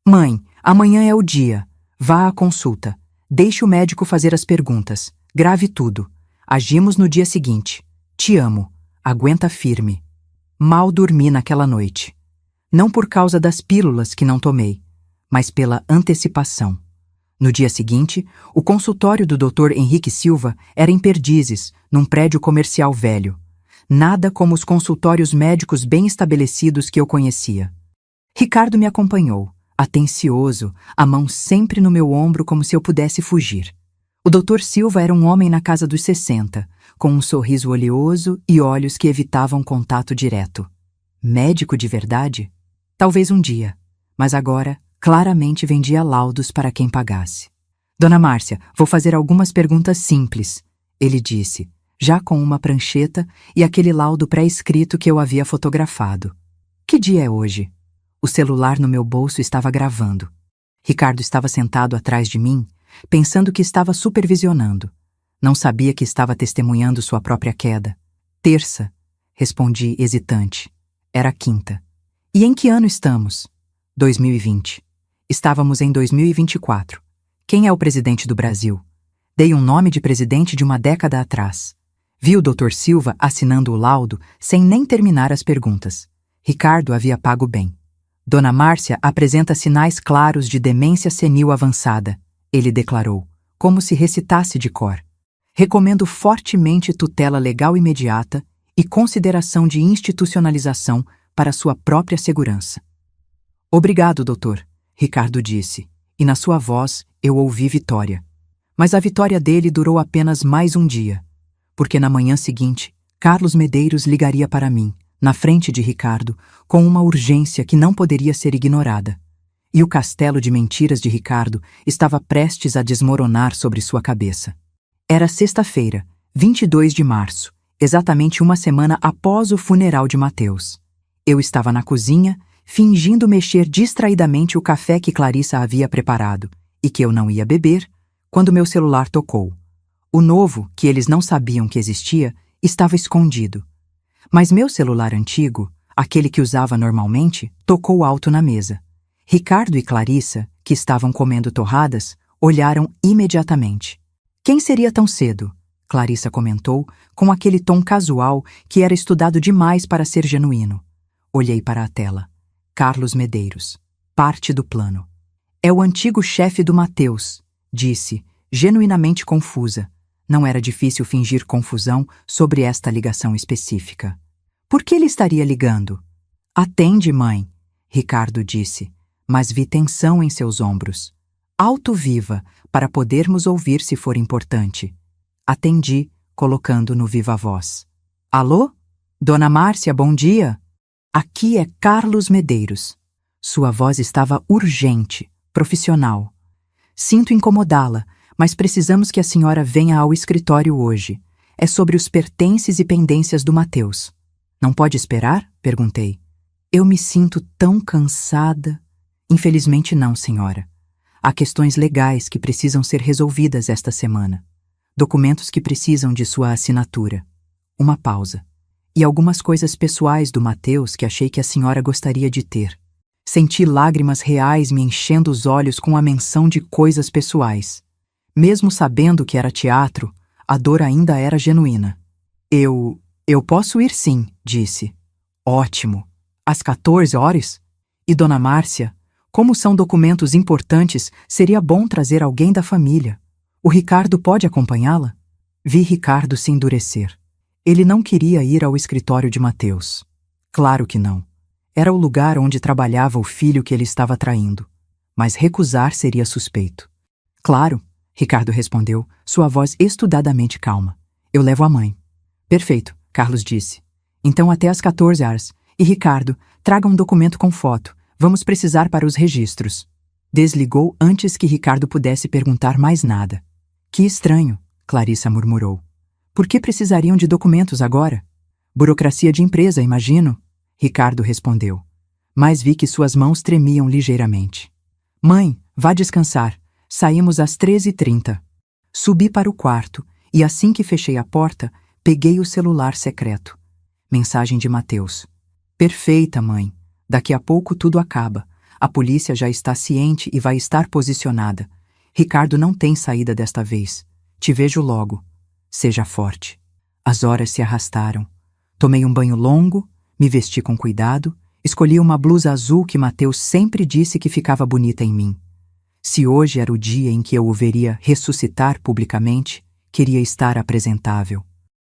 Mãe, amanhã é o dia. Vá à consulta. Deixe o médico fazer as perguntas. Grave tudo. Agimos no dia seguinte. Te amo. Aguenta firme. Mal dormi naquela noite. Não por causa das pílulas que não tomei, mas pela antecipação. No dia seguinte, o consultório do Dr. Henrique Silva era em Perdizes, num prédio comercial velho. Nada como os consultórios médicos bem estabelecidos que eu conhecia. Ricardo me acompanhou, atencioso, a mão sempre no meu ombro como se eu pudesse fugir. O Dr. Silva era um homem na casa dos 60, com um sorriso oleoso e olhos que evitavam contato direto. Médico de verdade? Talvez um dia, mas agora claramente vendia laudos para quem pagasse. Dona Márcia, vou fazer algumas perguntas simples, ele disse, já com uma prancheta e aquele laudo pré-escrito que eu havia fotografado. Que dia é hoje? O celular no meu bolso estava gravando. Ricardo estava sentado atrás de mim, pensando que estava supervisionando. Não sabia que estava testemunhando sua própria queda. Terça, respondi hesitante. Era quinta. E em que ano estamos? 2020. Estávamos em 2024. Quem é o presidente do Brasil? Dei um nome de presidente de uma década atrás. Vi o Dr. Silva assinando o laudo sem nem terminar as perguntas. Ricardo havia pago bem. Dona Márcia apresenta sinais claros de demência senil avançada, ele declarou, como se recitasse de cor. Recomendo fortemente tutela legal imediata e consideração de institucionalização para sua própria segurança. Obrigado, doutor, Ricardo disse, e na sua voz eu ouvi vitória. Mas a vitória dele durou apenas mais um dia, porque na manhã seguinte, Carlos Medeiros ligaria para mim, na frente de Ricardo, com uma urgência que não poderia ser ignorada. E o castelo de mentiras de Ricardo estava prestes a desmoronar sobre sua cabeça. Era sexta-feira, 22 de março, exatamente uma semana após o funeral de Mateus. Eu estava na cozinha, fingindo mexer distraidamente o café que Clarissa havia preparado, e que eu não ia beber, quando meu celular tocou. O novo, que eles não sabiam que existia, estava escondido. Mas meu celular antigo, aquele que usava normalmente, tocou alto na mesa. Ricardo e Clarissa, que estavam comendo torradas, olharam imediatamente. Quem seria tão cedo? Clarissa comentou, com aquele tom casual que era estudado demais para ser genuíno. Olhei para a tela. Carlos Medeiros. Parte do plano. É o antigo chefe do Mateus, disse, genuinamente confusa. Não era difícil fingir confusão sobre esta ligação específica. Por que ele estaria ligando? Atende, mãe, Ricardo disse, mas vi tensão em seus ombros. Alto viva, para podermos ouvir se for importante. Atendi, colocando no viva voz. Alô? Dona Márcia, bom dia. Aqui é Carlos Medeiros. Sua voz estava urgente, profissional. Sinto incomodá-la, mas precisamos que a senhora venha ao escritório hoje. É sobre os pertences e pendências do Mateus. Não pode esperar? Perguntei. Eu me sinto tão cansada. Infelizmente não, senhora. Há questões legais que precisam ser resolvidas esta semana. Documentos que precisam de sua assinatura. Uma pausa. E algumas coisas pessoais do Mateus que achei que a senhora gostaria de ter. Senti lágrimas reais me enchendo os olhos com a menção de coisas pessoais. Mesmo sabendo que era teatro, a dor ainda era genuína. Eu posso ir sim, disse. Ótimo. Às 14 horas? E Dona Márcia? Como são documentos importantes, seria bom trazer alguém da família. O Ricardo pode acompanhá-la? Vi Ricardo se endurecer. Ele não queria ir ao escritório de Mateus. Claro que não. Era o lugar onde trabalhava o filho que ele estava traindo. Mas recusar seria suspeito. Claro, Ricardo respondeu, sua voz estudadamente calma. Eu levo a mãe. Perfeito, Carlos disse. Então até às 14 horas. E Ricardo, traga um documento com foto. Vamos precisar para os registros. Desligou antes que Ricardo pudesse perguntar mais nada. Que estranho, Clarissa murmurou. Por que precisariam de documentos agora? Burocracia de empresa, imagino. Ricardo respondeu. Mas vi que suas mãos tremiam ligeiramente. Mãe, vá descansar. Saímos às 13h30. Subi para o quarto e assim que fechei a porta, peguei o celular secreto. Mensagem de Mateus. Perfeita, mãe. Daqui a pouco tudo acaba. A polícia já está ciente e vai estar posicionada. Ricardo não tem saída desta vez. Te vejo logo. Seja forte. As horas se arrastaram. Tomei um banho longo, me vesti com cuidado, escolhi uma blusa azul que Mateus sempre disse que ficava bonita em mim. Se hoje era o dia em que eu o veria ressuscitar publicamente, queria estar apresentável.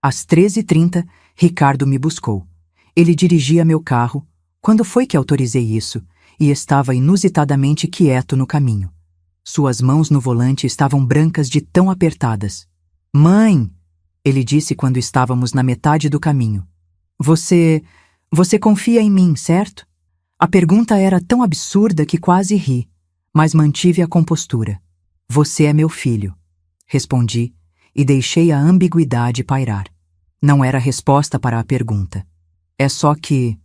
Às 13h30, Ricardo me buscou. Ele dirigia meu carro. Quando foi que autorizei isso? E estava inusitadamente quieto no caminho. Suas mãos no volante estavam brancas de tão apertadas. Mãe! Ele disse quando estávamos na metade do caminho. Você confia em mim, certo? A pergunta era tão absurda que quase ri, mas mantive a compostura. Você é meu filho. Respondi e deixei a ambiguidade pairar. Não era resposta para a pergunta. É só que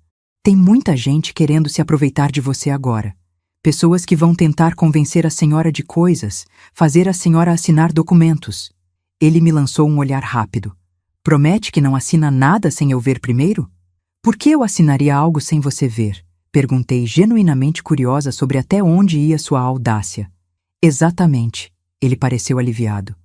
tem muita gente querendo se aproveitar de você agora. Pessoas que vão tentar convencer a senhora de coisas, fazer a senhora assinar documentos. Ele me lançou um olhar rápido. Promete que não assina nada sem eu ver primeiro? Por que eu assinaria algo sem você ver? Perguntei genuinamente curiosa sobre até onde ia sua audácia. Exatamente. Ele pareceu aliviado.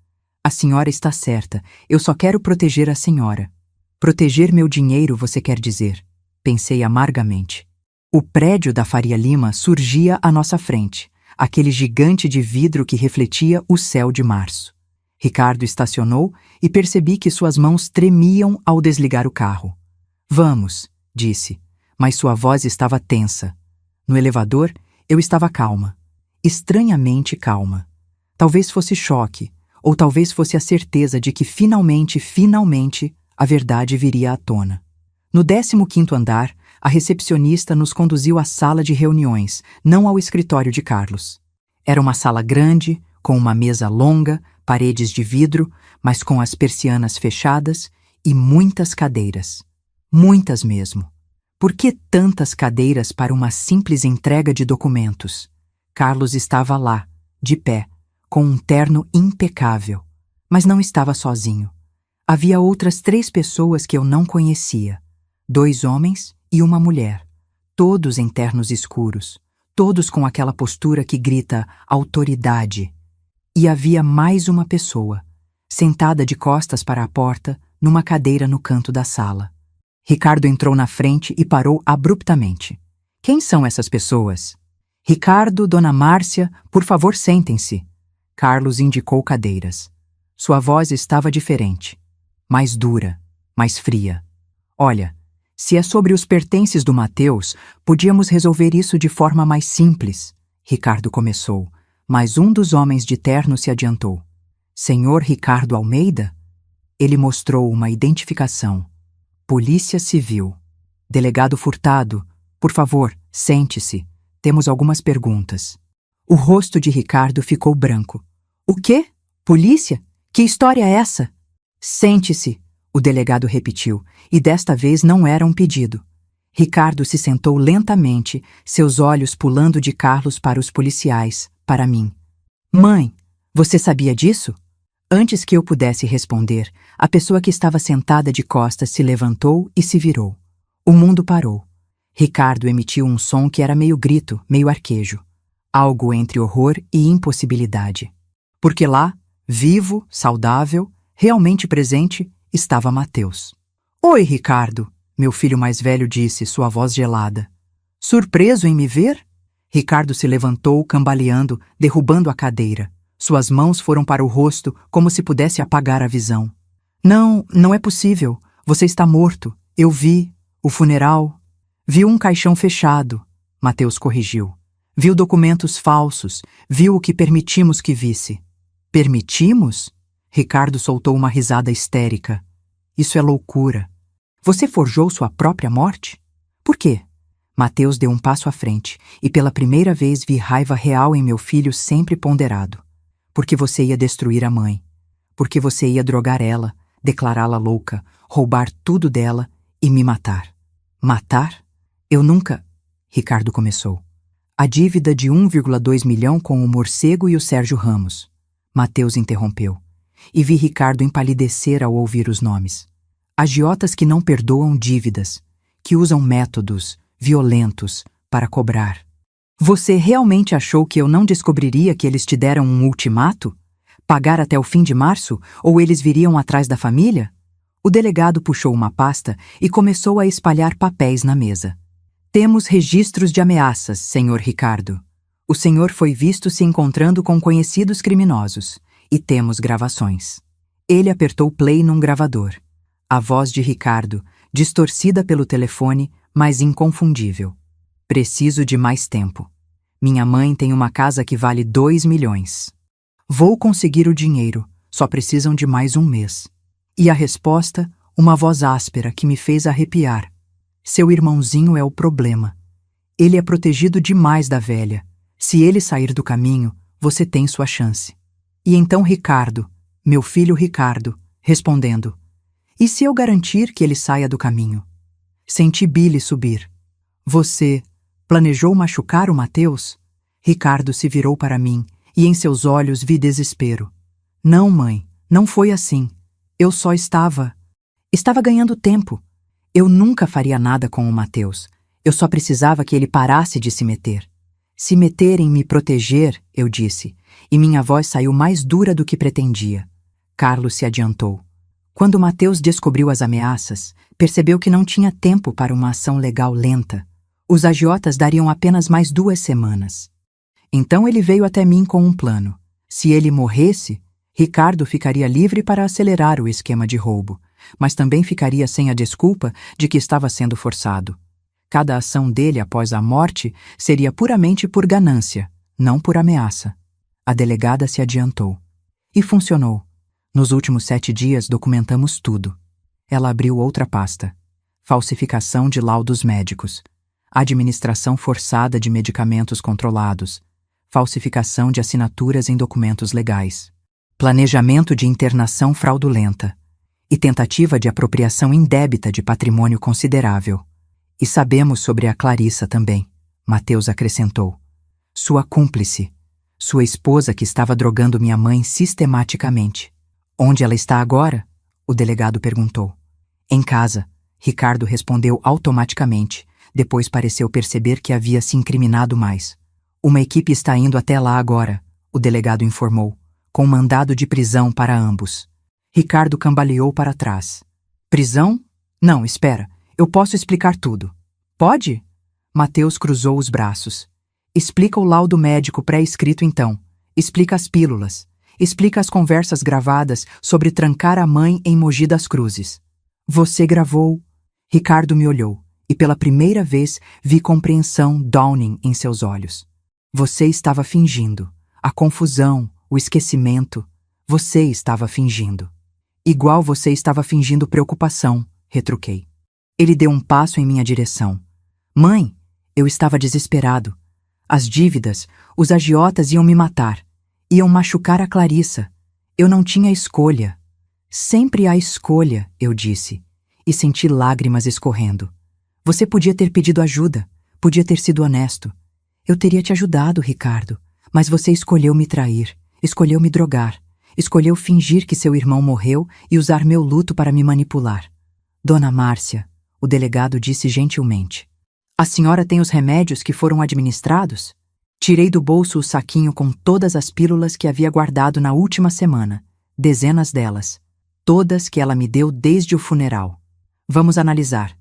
A senhora está certa. Eu só quero proteger a senhora. Proteger meu dinheiro, você quer dizer? Pensei amargamente. O prédio da Faria Lima surgia à nossa frente, aquele gigante de vidro que refletia o céu de março. Ricardo estacionou e percebi que suas mãos tremiam ao desligar o carro. Vamos, disse, mas sua voz estava tensa. No elevador, eu estava calma. Estranhamente calma. Talvez fosse choque, ou talvez fosse a certeza de que finalmente, a verdade viria à tona. No 15º andar, a recepcionista nos conduziu à sala de reuniões, não ao escritório de Carlos. Era uma sala grande, com uma mesa longa, paredes de vidro, mas com as persianas fechadas e muitas cadeiras. Muitas mesmo. Por que tantas cadeiras para uma simples entrega de documentos? Carlos estava lá, de pé, com um terno impecável. Mas não estava sozinho. Havia outras 3 pessoas que eu não conhecia. 2 homens e uma mulher. Todos em ternos escuros. Todos com aquela postura que grita autoridade. E havia mais uma pessoa, sentada de costas para a porta, numa cadeira no canto da sala. Ricardo entrou na frente e parou abruptamente. Quem são essas pessoas? Ricardo, Dona Márcia, por favor, sentem-se. Carlos indicou cadeiras. Sua voz estava diferente. Mais dura, mais fria. Olha, se é sobre os pertences do Mateus, podíamos resolver isso de forma mais simples. Ricardo começou, mas um dos homens de terno se adiantou. Senhor Ricardo Almeida? Ele mostrou uma identificação. Polícia Civil. Delegado Furtado, por favor, sente-se. Temos algumas perguntas. O rosto de Ricardo ficou branco. O quê? Polícia? Que história é essa? Sente-se, o delegado repetiu, e desta vez não era um pedido. Ricardo se sentou lentamente, seus olhos pulando de Carlos para os policiais, para mim. Mãe, você sabia disso? Antes que eu pudesse responder, a pessoa que estava sentada de costas se levantou e se virou. O mundo parou. Ricardo emitiu um som que era meio grito, meio arquejo. Algo entre horror e impossibilidade. Porque lá, vivo, saudável, realmente presente, estava Mateus. Oi, Ricardo, meu filho mais velho disse, sua voz gelada. Surpreso em me ver? Ricardo se levantou, cambaleando, derrubando a cadeira. Suas mãos foram para o rosto, como se pudesse apagar a visão. Não é possível. Você está morto. Eu vi. O funeral. Viu um caixão fechado. Mateus corrigiu. Viu documentos falsos. Viu o que permitimos que visse. Permitimos? Ricardo soltou uma risada histérica. Isso é loucura. Você forjou sua própria morte? Por quê? Mateus deu um passo à frente, e pela primeira vez vi raiva real em meu filho sempre ponderado. Porque você ia destruir a mãe. Porque você ia drogar ela, declará-la louca, roubar tudo dela e me matar. Matar? Eu nunca... Ricardo começou. A dívida de 1,2 milhão com o Morcego e o Sérgio Ramos. Mateus interrompeu. E vi Ricardo empalidecer ao ouvir os nomes. Agiotas que não perdoam dívidas, que usam métodos violentos para cobrar. Você realmente achou que eu não descobriria que eles te deram um ultimato? Pagar até o fim de março, ou eles viriam atrás da família? O delegado puxou uma pasta e começou a espalhar papéis na mesa. Temos registros de ameaças, senhor Ricardo. O senhor foi visto se encontrando com conhecidos criminosos. E temos gravações. Ele apertou play num gravador. A voz de Ricardo, distorcida pelo telefone, mas inconfundível. Preciso de mais tempo. Minha mãe tem uma casa que vale 2 milhões. Vou conseguir o dinheiro, só precisam de mais um mês. E a resposta, uma voz áspera que me fez arrepiar. Seu irmãozinho é o problema. Ele é protegido demais da velha. Se ele sair do caminho, você tem sua chance. E então Ricardo, meu filho Ricardo, respondendo. E se eu garantir que ele saia do caminho? Senti Billy subir. Você planejou machucar o Mateus? Ricardo se virou para mim e em seus olhos vi desespero. Não, mãe, não foi assim. Eu só estava ganhando tempo. Eu nunca faria nada com o Mateus. Eu só precisava que ele parasse de se meter. Se meter em me proteger, eu disse, e minha voz saiu mais dura do que pretendia. Carlos se adiantou. Quando Mateus descobriu as ameaças, percebeu que não tinha tempo para uma ação legal lenta. Os agiotas dariam apenas mais 2 semanas. Então ele veio até mim com um plano. Se ele morresse, Ricardo ficaria livre para acelerar o esquema de roubo, mas também ficaria sem a desculpa de que estava sendo forçado. Cada ação dele após a morte seria puramente por ganância, não por ameaça. A delegada se adiantou. E funcionou. Nos últimos 7 dias documentamos tudo. Ela abriu outra pasta. Falsificação de laudos médicos. Administração forçada de medicamentos controlados. Falsificação de assinaturas em documentos legais. Planejamento de internação fraudulenta. E tentativa de apropriação indébita de patrimônio considerável. E sabemos sobre a Clarissa também, Mateus acrescentou. Sua cúmplice. Sua esposa que estava drogando minha mãe sistematicamente. Onde ela está agora? O delegado perguntou. Em casa, Ricardo respondeu automaticamente, depois pareceu perceber que havia se incriminado mais. Uma equipe está indo até lá agora, o delegado informou, com mandado de prisão para ambos. Ricardo cambaleou para trás. Prisão? Não, espera. Eu posso explicar tudo. Pode? Mateus cruzou os braços. Explica o laudo médico pré-escrito então. Explica as pílulas. Explica as conversas gravadas sobre trancar a mãe em Mogi das Cruzes. Você gravou? Ricardo me olhou, e pela primeira vez vi compreensão dawning em seus olhos. Você estava fingindo. A confusão, o esquecimento. Você estava fingindo. Igual você estava fingindo preocupação, retruquei. Ele deu um passo em minha direção. Mãe, eu estava desesperado. As dívidas, os agiotas iam me matar. Iam machucar a Clarissa. Eu não tinha escolha. Sempre há escolha, eu disse. E senti lágrimas escorrendo. Você podia ter pedido ajuda. Podia ter sido honesto. Eu teria te ajudado, Ricardo. Mas você escolheu me trair. Escolheu me drogar. Escolheu fingir que seu irmão morreu e usar meu luto para me manipular. Dona Márcia, o delegado disse gentilmente. A senhora tem os remédios que foram administrados? Tirei do bolso o saquinho com todas as pílulas que havia guardado na última semana. Dezenas delas. Todas que ela me deu desde o funeral. Vamos analisar.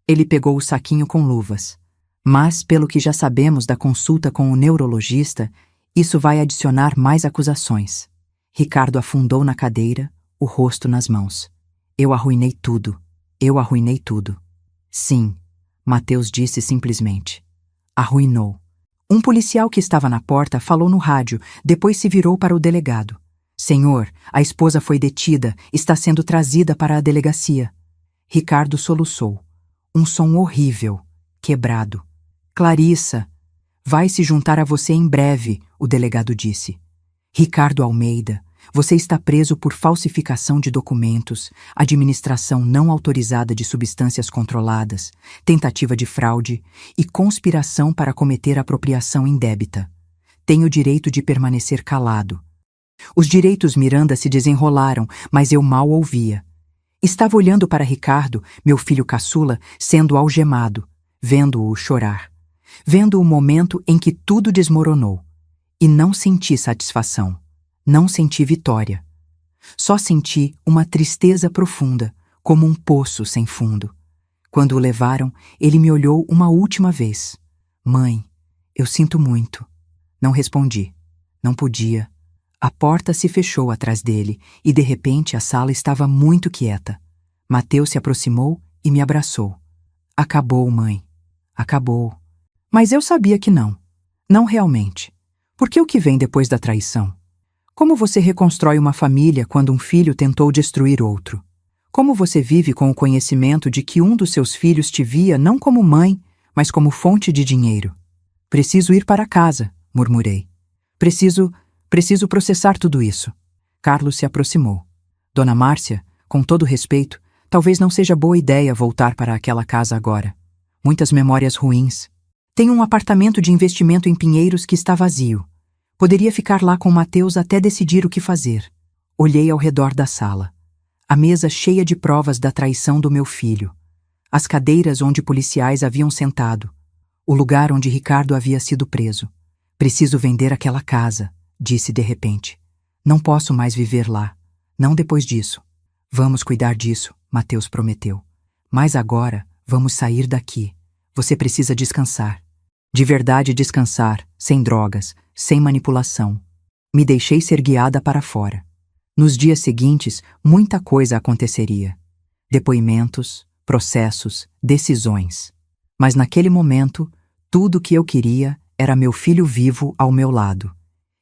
Ele pegou o saquinho com luvas. Mas, pelo que já sabemos da consulta com o neurologista, isso vai adicionar mais acusações. Ricardo afundou na cadeira, o rosto nas mãos. Eu arruinei tudo. Eu arruinei tudo. Sim, Mateus disse simplesmente. Arruinou. Um policial que estava na porta falou no rádio, depois se virou para o delegado. Senhor, a esposa foi detida, está sendo trazida para a delegacia. Ricardo soluçou. Um som horrível, quebrado. Clarissa, vai se juntar a você em breve, o delegado disse. Ricardo Almeida, você está preso por falsificação de documentos, administração não autorizada de substâncias controladas, tentativa de fraude e conspiração para cometer apropriação indébita. Tem o direito de permanecer calado. Os direitos Miranda se desenrolaram, mas eu mal ouvia. Estava olhando para Ricardo, meu filho caçula, sendo algemado, vendo-o chorar, vendo o momento em que tudo desmoronou. E não senti satisfação, não senti vitória. Só senti uma tristeza profunda, como um poço sem fundo. Quando o levaram, ele me olhou uma última vez. Mãe, eu sinto muito. Não respondi. Não podia. A porta se fechou atrás dele e, de repente, a sala estava muito quieta. Mateus se aproximou e me abraçou. Acabou, mãe. Acabou. Mas eu sabia que não. Não realmente. Porque o que vem depois da traição? Como você reconstrói uma família quando um filho tentou destruir outro? Como você vive com o conhecimento de que um dos seus filhos te via não como mãe, mas como fonte de dinheiro? Preciso ir para casa, murmurei. Preciso processar tudo isso. Carlos se aproximou. Dona Márcia, com todo respeito, talvez não seja boa ideia voltar para aquela casa agora. Muitas memórias ruins. Tenho um apartamento de investimento em Pinheiros que está vazio. Poderia ficar lá com Mateus até decidir o que fazer. Olhei ao redor da sala. A mesa cheia de provas da traição do meu filho. As cadeiras onde policiais haviam sentado. O lugar onde Ricardo havia sido preso. Preciso vender aquela casa, disse de repente. Não posso mais viver lá. Não depois disso. Vamos cuidar disso, Mateus prometeu. Mas agora, vamos sair daqui. Você precisa descansar. De verdade descansar, sem drogas, sem manipulação. Me deixei ser guiada para fora. Nos dias seguintes, muita coisa aconteceria. Depoimentos, processos, decisões. Mas naquele momento, tudo o que eu queria era meu filho vivo ao meu lado,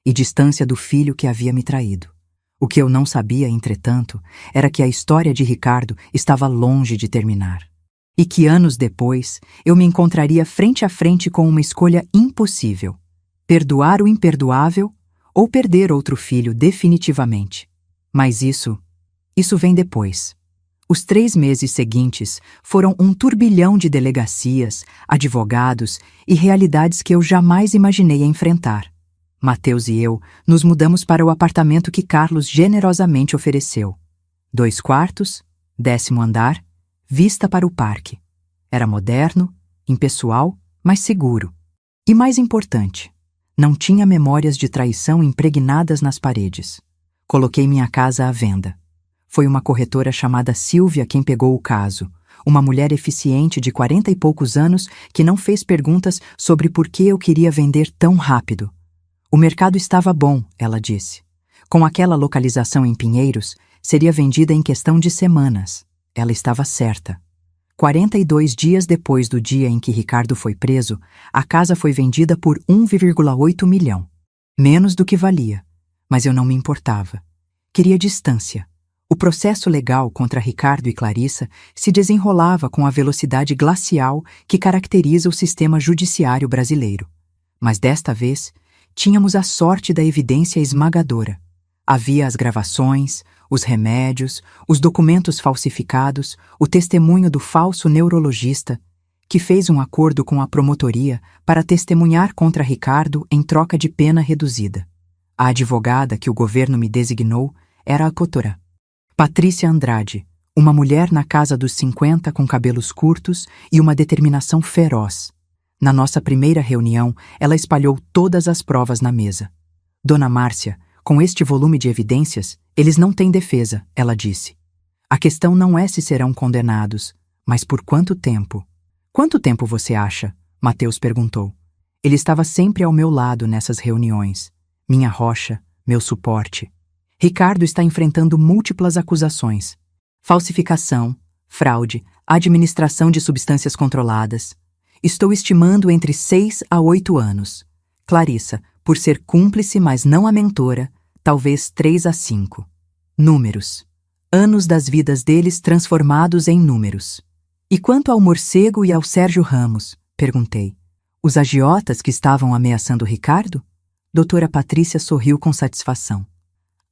e distância do filho que havia me traído. O que eu não sabia, entretanto, era que a história de Ricardo estava longe de terminar. E que anos depois, eu me encontraria frente a frente com uma escolha impossível: perdoar o imperdoável ou perder outro filho definitivamente. Mas isso vem depois. Os 3 meses seguintes foram um turbilhão de delegacias, advogados e realidades que eu jamais imaginei enfrentar. Mateus e eu nos mudamos para o apartamento que Carlos generosamente ofereceu. 2 quartos, 10º andar, vista para o parque. Era moderno, impessoal, mas seguro. E mais importante, não tinha memórias de traição impregnadas nas paredes. Coloquei minha casa à venda. Foi uma corretora chamada Silvia quem pegou o caso, uma mulher eficiente de 40 e poucos anos que não fez perguntas sobre por que eu queria vender tão rápido. O mercado estava bom, ela disse. Com aquela localização em Pinheiros, seria vendida em questão de semanas. Ela estava certa. 42 dias depois do dia em que Ricardo foi preso, a casa foi vendida por 1,8 milhão. Menos do que valia. Mas eu não me importava. Queria distância. O processo legal contra Ricardo e Clarissa se desenrolava com a velocidade glacial que caracteriza o sistema judiciário brasileiro. Mas desta vez, tínhamos a sorte da evidência esmagadora. Havia as gravações, os remédios, os documentos falsificados, o testemunho do falso neurologista, que fez um acordo com a promotoria para testemunhar contra Ricardo em troca de pena reduzida. A advogada que o governo me designou era a cotora Patrícia Andrade, uma mulher na casa dos 50 com cabelos curtos e uma determinação feroz. Na nossa primeira reunião, ela espalhou todas as provas na mesa. Dona Márcia, com este volume de evidências, eles não têm defesa, ela disse. A questão não é se serão condenados, mas por quanto tempo. Quanto tempo você acha? Mateus perguntou. Ele estava sempre ao meu lado nessas reuniões. Minha rocha, meu suporte. Ricardo está enfrentando múltiplas acusações. Falsificação, fraude, administração de substâncias controladas. Estou estimando entre 6 a 8 anos. Clarissa, por ser cúmplice, mas não a mentora, talvez 3 a 5. Números. Anos das vidas deles transformados em números. E quanto ao morcego e ao Sérgio Ramos? Perguntei. Os agiotas que estavam ameaçando Ricardo? Doutora Patrícia sorriu com satisfação.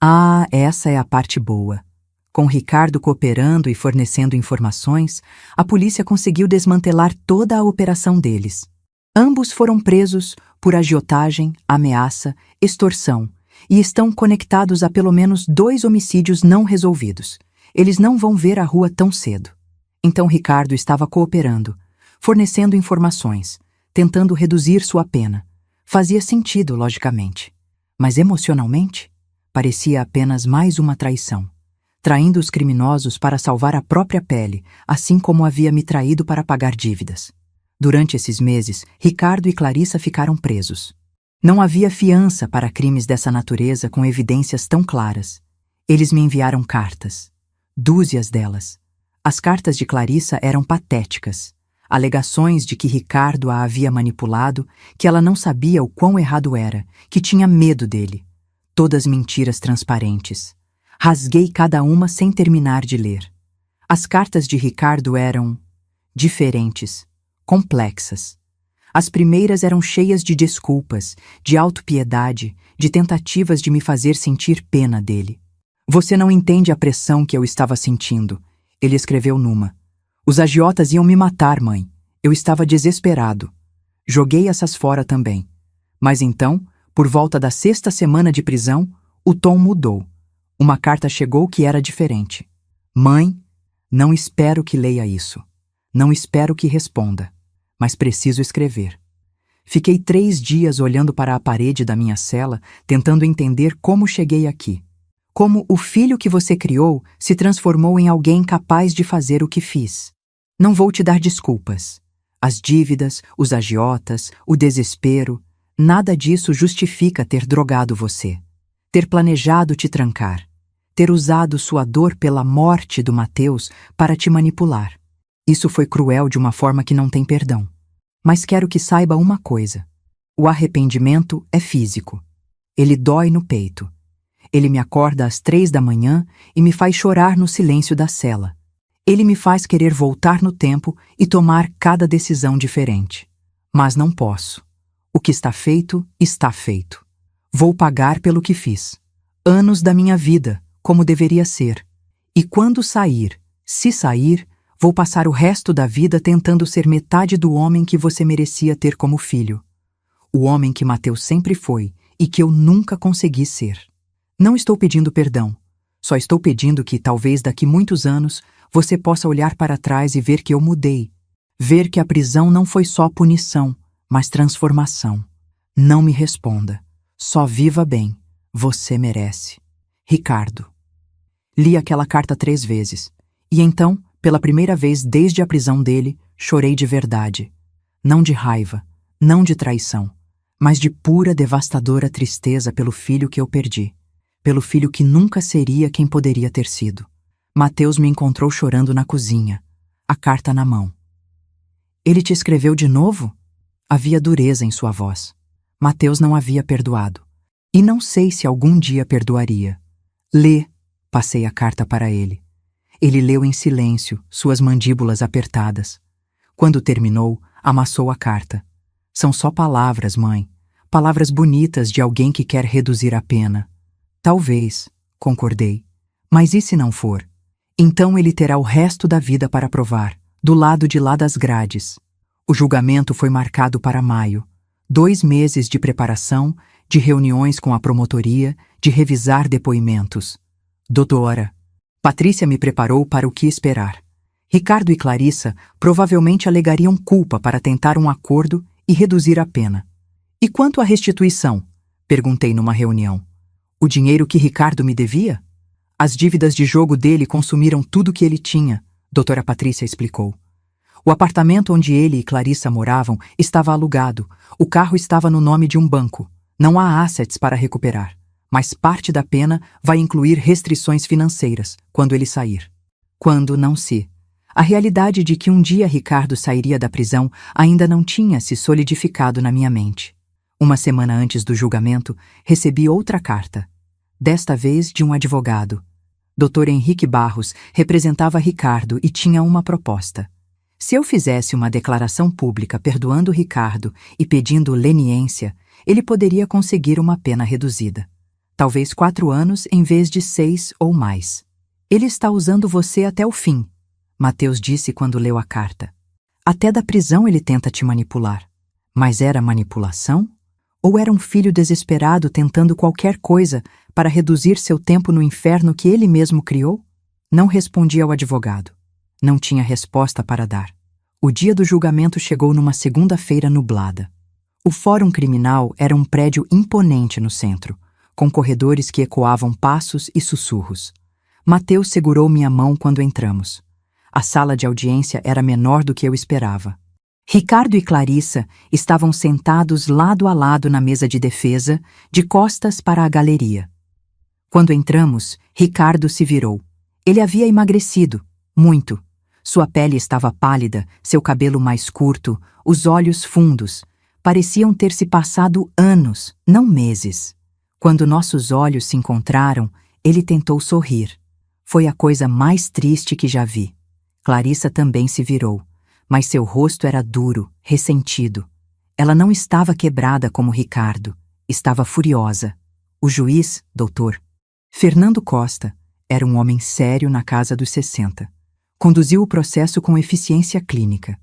Ah, essa é a parte boa. Com Ricardo cooperando e fornecendo informações, a polícia conseguiu desmantelar toda a operação deles. Ambos foram presos por agiotagem, ameaça, extorsão e estão conectados a pelo menos 2 homicídios não resolvidos. Eles não vão ver a rua tão cedo. Então Ricardo estava cooperando, fornecendo informações, tentando reduzir sua pena. Fazia sentido, logicamente. Mas emocionalmente, parecia apenas mais uma traição. Traindo os criminosos para salvar a própria pele, assim como havia me traído para pagar dívidas. Durante esses meses, Ricardo e Clarissa ficaram presos. Não havia fiança para crimes dessa natureza com evidências tão claras. Eles me enviaram cartas. Dúzias delas. As cartas de Clarissa eram patéticas. Alegações de que Ricardo a havia manipulado, que ela não sabia o quão errado era, que tinha medo dele. Todas mentiras transparentes. Rasguei cada uma sem terminar de ler. As cartas de Ricardo eram diferentes, complexas. As primeiras eram cheias de desculpas, de autopiedade, de tentativas de me fazer sentir pena dele. Você não entende a pressão que eu estava sentindo, ele escreveu numa. Os agiotas iam me matar, mãe. Eu estava desesperado. Joguei essas fora também. Mas então, por volta da 6ª semana de prisão, o tom mudou. Uma carta chegou que era diferente. Mãe, não espero que leia isso. Não espero que responda. Mas preciso escrever. Fiquei 3 dias olhando para a parede da minha cela, tentando entender como cheguei aqui. Como o filho que você criou se transformou em alguém capaz de fazer o que fiz. Não vou te dar desculpas. As dívidas, os agiotas, o desespero, nada disso justifica ter drogado você. Ter planejado te trancar. Ter usado sua dor pela morte do Mateus para te manipular. Isso foi cruel de uma forma que não tem perdão. Mas quero que saiba uma coisa. O arrependimento é físico. Ele dói no peito. Ele me acorda às 3 da manhã e me faz chorar no silêncio da cela. Ele me faz querer voltar no tempo e tomar cada decisão diferente. Mas não posso. O que está feito, está feito. Vou pagar pelo que fiz. Anos da minha vida, como deveria ser. E quando sair, se sair, vou passar o resto da vida tentando ser metade do homem que você merecia ter como filho. O homem que Mateus sempre foi e que eu nunca consegui ser. Não estou pedindo perdão. Só estou pedindo que, talvez daqui muitos anos, você possa olhar para trás e ver que eu mudei. Ver que a prisão não foi só punição, mas transformação. Não me responda. Só viva bem. Você merece. Ricardo. Li aquela carta 3 vezes. E então, pela primeira vez desde a prisão dele, chorei de verdade. Não de raiva, não de traição, mas de pura devastadora tristeza pelo filho que eu perdi. Pelo filho que nunca seria quem poderia ter sido. Mateus me encontrou chorando na cozinha, a carta na mão. Ele te escreveu de novo? Havia dureza em sua voz. Mateus não havia perdoado. E não sei se algum dia perdoaria. Lê, passei a carta para ele. Ele leu em silêncio, suas mandíbulas apertadas. Quando terminou, amassou a carta. São só palavras, mãe. Palavras bonitas de alguém que quer reduzir a pena. Talvez, concordei. Mas e se não for? Então ele terá o resto da vida para provar, do lado de lá das grades. O julgamento foi marcado para maio. 2 meses de preparação, de reuniões com a promotoria, de revisar depoimentos. Doutora, Patrícia me preparou para o que esperar. Ricardo e Clarissa provavelmente alegariam culpa para tentar um acordo e reduzir a pena. E quanto à restituição? Perguntei numa reunião. O dinheiro que Ricardo me devia? As dívidas de jogo dele consumiram tudo que ele tinha, doutora Patrícia explicou. O apartamento onde ele e Clarissa moravam estava alugado. O carro estava no nome de um banco. Não há assets para recuperar. Mas parte da pena vai incluir restrições financeiras, quando ele sair. Quando não se. A realidade de que um dia Ricardo sairia da prisão ainda não tinha se solidificado na minha mente. Uma semana antes do julgamento, recebi outra carta. desta vez de um advogado. Dr. Henrique Barros representava Ricardo e tinha uma proposta. Se eu fizesse uma declaração pública perdoando Ricardo e pedindo leniência, ele poderia conseguir uma pena reduzida. Talvez 4 anos em vez de 6 ou mais. Ele está usando você até o fim, Mateus disse quando leu a carta. Até da prisão ele tenta te manipular. Mas era manipulação? Ou era um filho desesperado tentando qualquer coisa para reduzir seu tempo no inferno que ele mesmo criou? Não respondi ao advogado. Não tinha resposta para dar. O dia do julgamento chegou numa segunda-feira nublada. O Fórum Criminal era um prédio imponente no centro, com corredores que ecoavam passos e sussurros. Mateus segurou minha mão quando entramos. A sala de audiência era menor do que eu esperava. Ricardo e Clarissa estavam sentados lado a lado na mesa de defesa, de costas para a galeria. Quando entramos, Ricardo se virou. Ele havia emagrecido, muito. Sua pele estava pálida, seu cabelo mais curto, os olhos fundos. Pareciam ter se passado anos, não meses. Quando nossos olhos se encontraram, ele tentou sorrir. Foi a coisa mais triste que já vi. Clarissa também se virou, mas seu rosto era duro, ressentido. Ela não estava quebrada como Ricardo, estava furiosa. O juiz, doutor Fernando Costa, era um homem sério na casa dos 60. Conduziu o processo com eficiência clínica.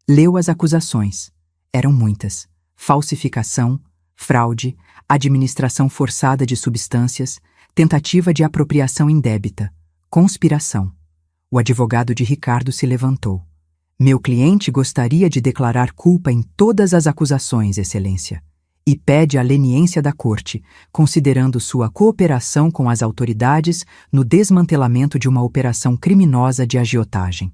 Leu as acusações. Eram muitas: falsificação, fraude, administração forçada de substâncias, tentativa de apropriação indébita, conspiração. O advogado de Ricardo se levantou. Meu cliente gostaria de declarar culpa em todas as acusações, Excelência, e pede a leniência da Corte, considerando sua cooperação com as autoridades no desmantelamento de uma operação criminosa de agiotagem.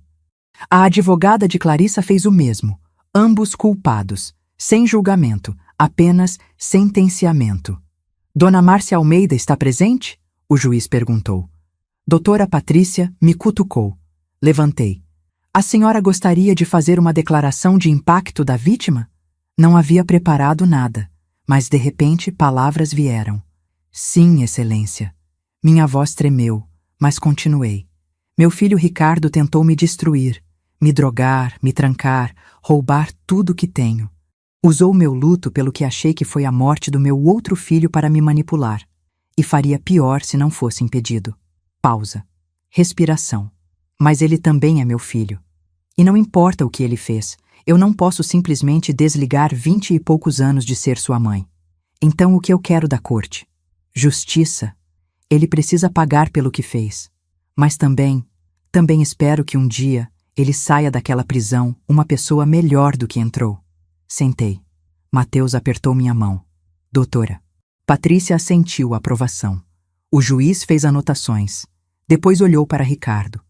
A advogada de Clarissa fez o mesmo, ambos culpados, sem julgamento, apenas sentenciamento. Dona Márcia Almeida está presente? O juiz perguntou. Doutora Patrícia me cutucou. Levantei. A senhora gostaria de fazer uma declaração de impacto da vítima? Não havia preparado nada, mas de repente palavras vieram. Sim, Excelência. Minha voz tremeu, mas continuei. Meu filho Ricardo tentou me destruir, me drogar, me trancar, roubar tudo que tenho. Usou meu luto pelo que achei que foi a morte do meu outro filho para me manipular. E faria pior se não fosse impedido. Pausa. Respiração. Mas ele também é meu filho. E não importa o que ele fez, eu não posso simplesmente desligar 20 e poucos anos de ser sua mãe. Então o que eu quero da corte? Justiça. Ele precisa pagar pelo que fez. Mas também espero que um dia ele saia daquela prisão uma pessoa melhor do que entrou. Sentei. Mateus apertou minha mão. Doutora. Patrícia assentiu aprovação. O juiz fez anotações. Depois olhou para Ricardo.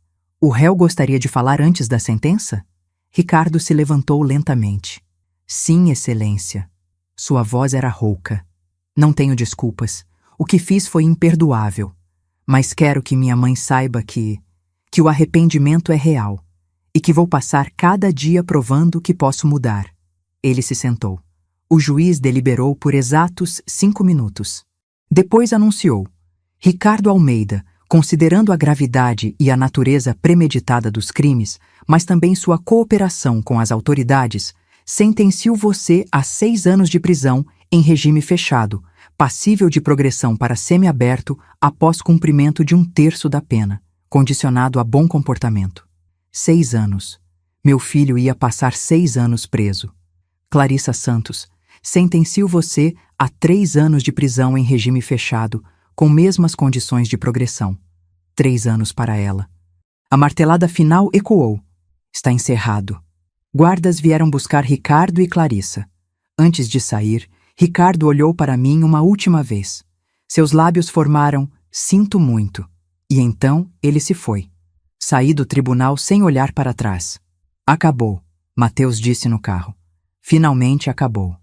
O réu gostaria de falar antes da sentença? Ricardo se levantou lentamente. Sim, Excelência. Sua voz era rouca. Não tenho desculpas. O que fiz foi imperdoável. Mas quero que minha mãe saiba que o arrependimento é real e que vou passar cada dia provando que posso mudar. Ele se sentou. O juiz deliberou por exatos 5 minutos. Depois anunciou. Ricardo Almeida, considerando a gravidade e a natureza premeditada dos crimes, mas também sua cooperação com as autoridades, sentencio você a 6 anos de prisão em regime fechado, passível de progressão para semiaberto após cumprimento de 1/3 da pena, condicionado a bom comportamento. 6 anos. Meu filho ia passar 6 anos preso. Clarissa Santos, sentencio você a 3 anos de prisão em regime fechado, com mesmas condições de progressão. 3 anos para ela. A martelada final ecoou. Está encerrado. Guardas vieram buscar Ricardo e Clarissa. Antes de sair, Ricardo olhou para mim uma última vez. Seus lábios formaram "sinto muito", e então ele se foi. Saí do tribunal sem olhar para trás. Acabou, Mateus disse no carro. Finalmente acabou.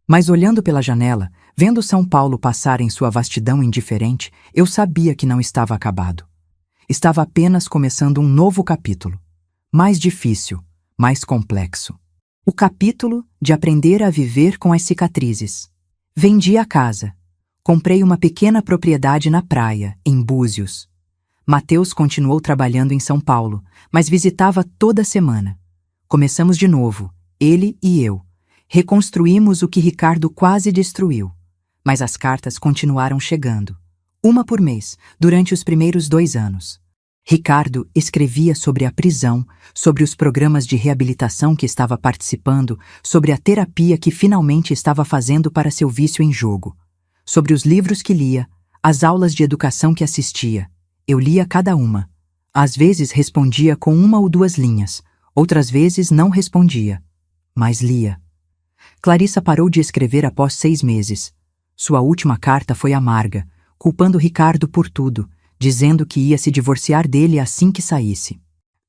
Mas olhando pela janela, vendo São Paulo passar em sua vastidão indiferente, eu sabia que não estava acabado. Estava apenas começando um novo capítulo. Mais difícil, mais complexo. O capítulo de aprender a viver com as cicatrizes. Vendi a casa. Comprei uma pequena propriedade na praia, em Búzios. Mateus continuou trabalhando em São Paulo, mas visitava toda semana. Começamos de novo, ele e eu. Reconstruímos o que Ricardo quase destruiu. Mas as cartas continuaram chegando. Uma por mês, durante os primeiros 2 anos. Ricardo escrevia sobre a prisão, sobre os programas de reabilitação que estava participando, sobre a terapia que finalmente estava fazendo para seu vício em jogo, sobre os livros que lia, as aulas de educação que assistia. Eu lia cada uma. Às vezes respondia com 1 ou 2 linhas, outras vezes não respondia, mas lia. Clarissa parou de escrever após 6 meses. Sua última carta foi amarga, culpando Ricardo por tudo, dizendo que ia se divorciar dele assim que saísse.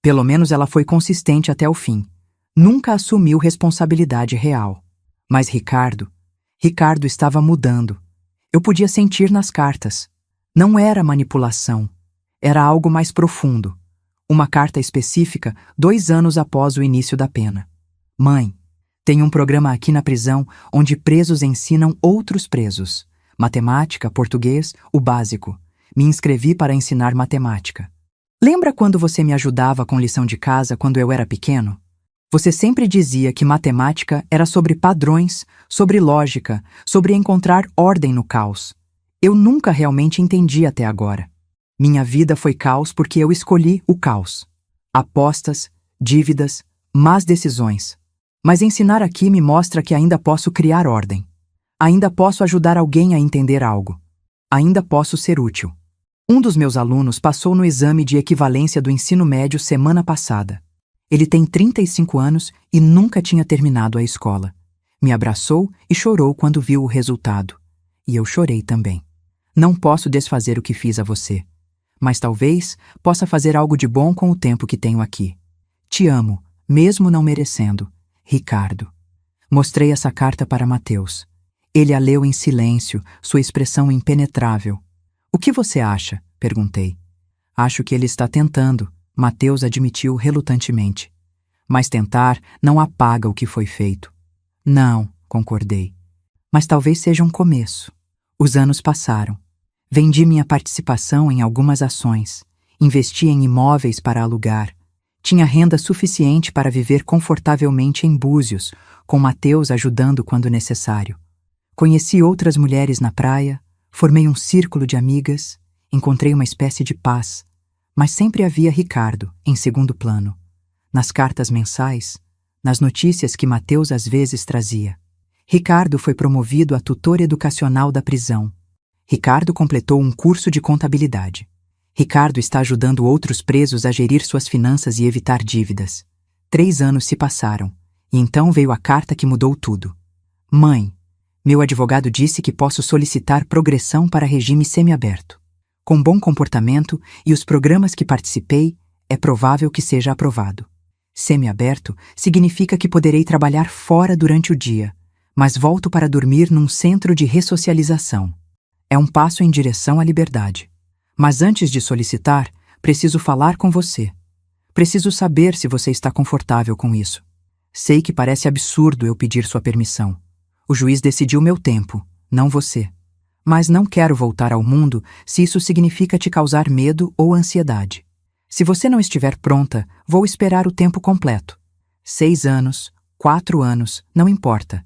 Pelo menos ela foi consistente até o fim. Nunca assumiu responsabilidade real. Mas Ricardo estava mudando. Eu podia sentir nas cartas. Não era manipulação. Era algo mais profundo. Uma carta específica 2 anos após o início da pena. Mãe, tem um programa aqui na prisão onde presos ensinam outros presos. Matemática, português, o básico. Me inscrevi para ensinar matemática. Lembra quando você me ajudava com lição de casa quando eu era pequeno? Você sempre dizia que matemática era sobre padrões, sobre lógica, sobre encontrar ordem no caos. Eu nunca realmente entendi até agora. Minha vida foi caos porque eu escolhi o caos. Apostas, dívidas, más decisões. Mas ensinar aqui me mostra que ainda posso criar ordem. Ainda posso ajudar alguém a entender algo. Ainda posso ser útil. Um dos meus alunos passou no exame de equivalência do ensino médio semana passada. Ele tem 35 anos e nunca tinha terminado a escola. Me abraçou e chorou quando viu o resultado. E eu chorei também. Não posso desfazer o que fiz a você. Mas talvez possa fazer algo de bom com o tempo que tenho aqui. Te amo, mesmo não merecendo. Ricardo. Mostrei essa carta para Mateus. Ele a leu em silêncio, sua expressão impenetrável. O que você acha? Perguntei. Acho que ele está tentando, Mateus admitiu relutantemente. Mas tentar não apaga o que foi feito. Não, concordei. Mas talvez seja um começo. Os anos passaram. Vendi minha participação em algumas ações. Investi em imóveis para alugar. Tinha renda suficiente para viver confortavelmente em Búzios, com Mateus ajudando quando necessário. Conheci outras mulheres na praia, formei um círculo de amigas, encontrei uma espécie de paz, mas sempre havia Ricardo, em segundo plano. Nas cartas mensais, nas notícias que Mateus às vezes trazia. Ricardo foi promovido a tutor educacional da prisão. Ricardo completou um curso de contabilidade. Ricardo está ajudando outros presos a gerir suas finanças e evitar dívidas. 3 anos se passaram, e então veio a carta que mudou tudo. Mãe, meu advogado disse que posso solicitar progressão para regime semiaberto. Com bom comportamento e os programas que participei, é provável que seja aprovado. Semiaberto significa que poderei trabalhar fora durante o dia, mas volto para dormir num centro de ressocialização. É um passo em direção à liberdade. Mas antes de solicitar, preciso falar com você. Preciso saber se você está confortável com isso. Sei que parece absurdo eu pedir sua permissão. O juiz decidiu meu tempo, não você. Mas não quero voltar ao mundo se isso significa te causar medo ou ansiedade. Se você não estiver pronta, vou esperar o tempo completo. 6 anos, 4 anos, não importa.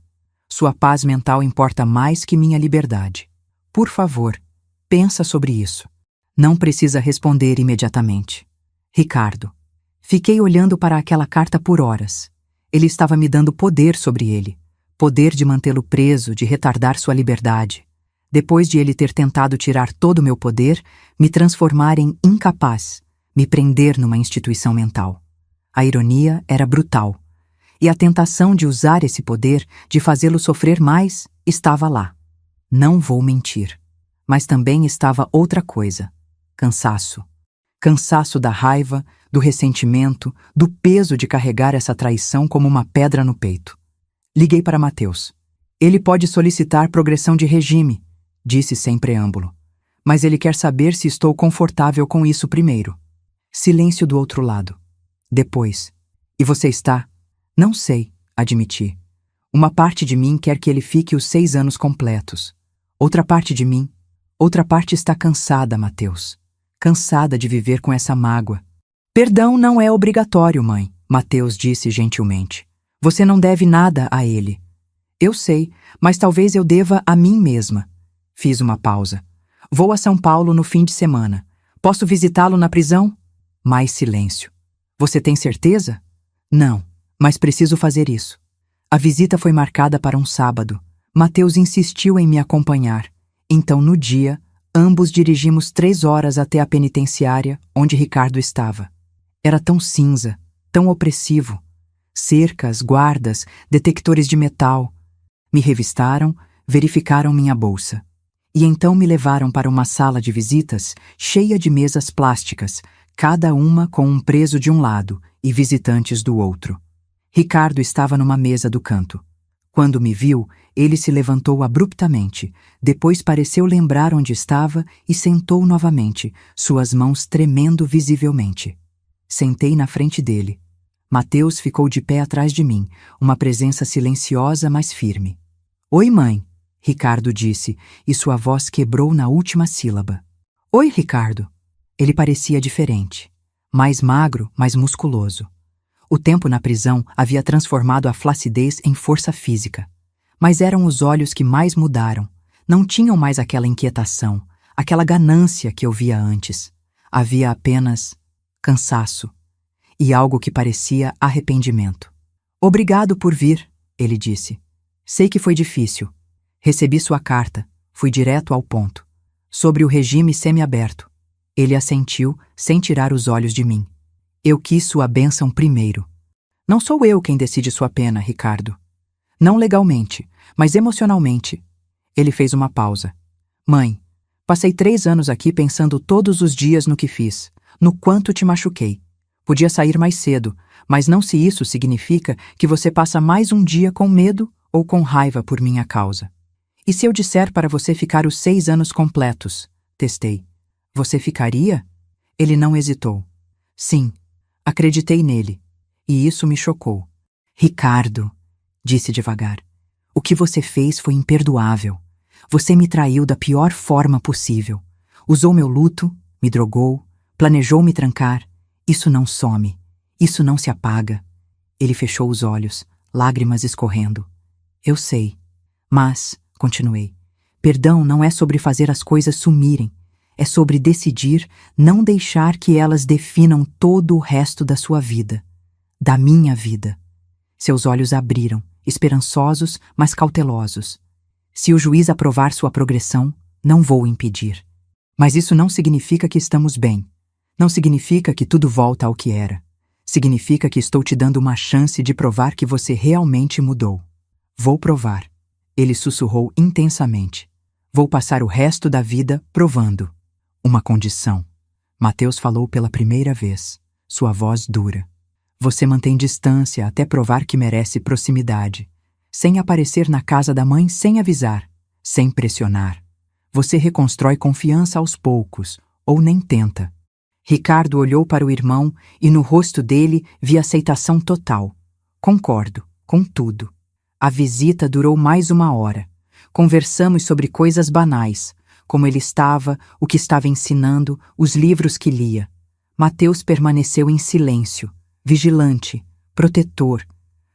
Sua paz mental importa mais que minha liberdade. Por favor, pensa sobre isso. Não precisa responder imediatamente. Ricardo. Fiquei olhando para aquela carta por horas. Ele estava me dando poder sobre ele. Poder de mantê-lo preso, de retardar sua liberdade. Depois de ele ter tentado tirar todo o meu poder, me transformar em incapaz, me prender numa instituição mental. A ironia era brutal. E a tentação de usar esse poder, de fazê-lo sofrer mais, estava lá. Não vou mentir. Mas também estava outra coisa. Cansaço. Cansaço da raiva, do ressentimento, do peso de carregar essa traição como uma pedra no peito. Liguei para Mateus. Ele pode solicitar progressão de regime, disse sem preâmbulo. Mas ele quer saber se estou confortável com isso primeiro. Silêncio do outro lado. Depois. E você está? Não sei, admiti. Uma parte de mim quer que ele fique os 6 anos completos. Outra parte de mim, outra parte está cansada, Mateus. Cansada de viver com essa mágoa. Perdão não é obrigatório, mãe, Mateus disse gentilmente. Você não deve nada a ele. Eu sei, mas talvez eu deva a mim mesma. Fiz uma pausa. Vou a São Paulo no fim de semana. Posso visitá-lo na prisão? Mais silêncio. Você tem certeza? Não, mas preciso fazer isso. A visita foi marcada para um sábado. Mateus insistiu em me acompanhar. Então, no dia, ambos dirigimos 3 horas até a penitenciária onde Ricardo estava. Era tão cinza, tão opressivo. Cercas, guardas, detectores de metal. Me revistaram, verificaram minha bolsa. E então me levaram para uma sala de visitas cheia de mesas plásticas, cada uma com um preso de um lado e visitantes do outro. Ricardo estava numa mesa do canto. Quando me viu, ele se levantou abruptamente, depois pareceu lembrar onde estava e sentou novamente, suas mãos tremendo visivelmente. Sentei na frente dele. Mateus ficou de pé atrás de mim, uma presença silenciosa, mas firme. Oi, mãe, Ricardo disse, e sua voz quebrou na última sílaba. Oi, Ricardo. Ele parecia diferente. Mais magro, mais musculoso. O tempo na prisão havia transformado a flacidez em força física. Mas eram os olhos que mais mudaram. Não tinham mais aquela inquietação, aquela ganância que eu via antes. Havia apenas cansaço e algo que parecia arrependimento. Obrigado por vir, ele disse. Sei que foi difícil. Recebi sua carta, fui direto ao ponto. Sobre o regime semiaberto. Ele assentiu, sem tirar os olhos de mim. Eu quis sua bênção primeiro. Não sou eu quem decide sua pena, Ricardo. Não legalmente, mas emocionalmente. Ele fez uma pausa. Mãe, passei 3 anos aqui pensando todos os dias no que fiz, no quanto te machuquei. Podia sair mais cedo, mas não se isso significa que você passa mais um dia com medo ou com raiva por minha causa. E se eu disser para você ficar os 6 anos completos? Testei. Você ficaria? Ele não hesitou. Sim, acreditei nele. E isso me chocou. Ricardo, disse devagar, o que você fez foi imperdoável. Você me traiu da pior forma possível. Usou meu luto, me drogou, planejou me trancar. Isso não some. Isso não se apaga. Ele fechou os olhos, lágrimas escorrendo. Eu sei. Mas, continuei, perdão não é sobre fazer as coisas sumirem. É sobre decidir não deixar que elas definam todo o resto da sua vida. Da minha vida. Seus olhos abriram, esperançosos, mas cautelosos. Se o juiz aprovar sua progressão, não vou impedir. Mas isso não significa que estamos bem. Não significa que tudo volta ao que era. Significa que estou te dando uma chance de provar que você realmente mudou. Vou provar. Ele sussurrou intensamente. Vou passar o resto da vida provando. Uma condição. Mateus falou pela primeira vez, sua voz dura. Você mantém distância até provar que merece proximidade, sem aparecer na casa da mãe sem avisar, sem pressionar. Você reconstrói confiança aos poucos, ou nem tenta. Ricardo olhou para o irmão e no rosto dele vi aceitação total. Concordo, com tudo. A visita durou mais 1 hora. Conversamos sobre coisas banais, como ele estava, o que estava ensinando, os livros que lia. Mateus permaneceu em silêncio, vigilante, protetor.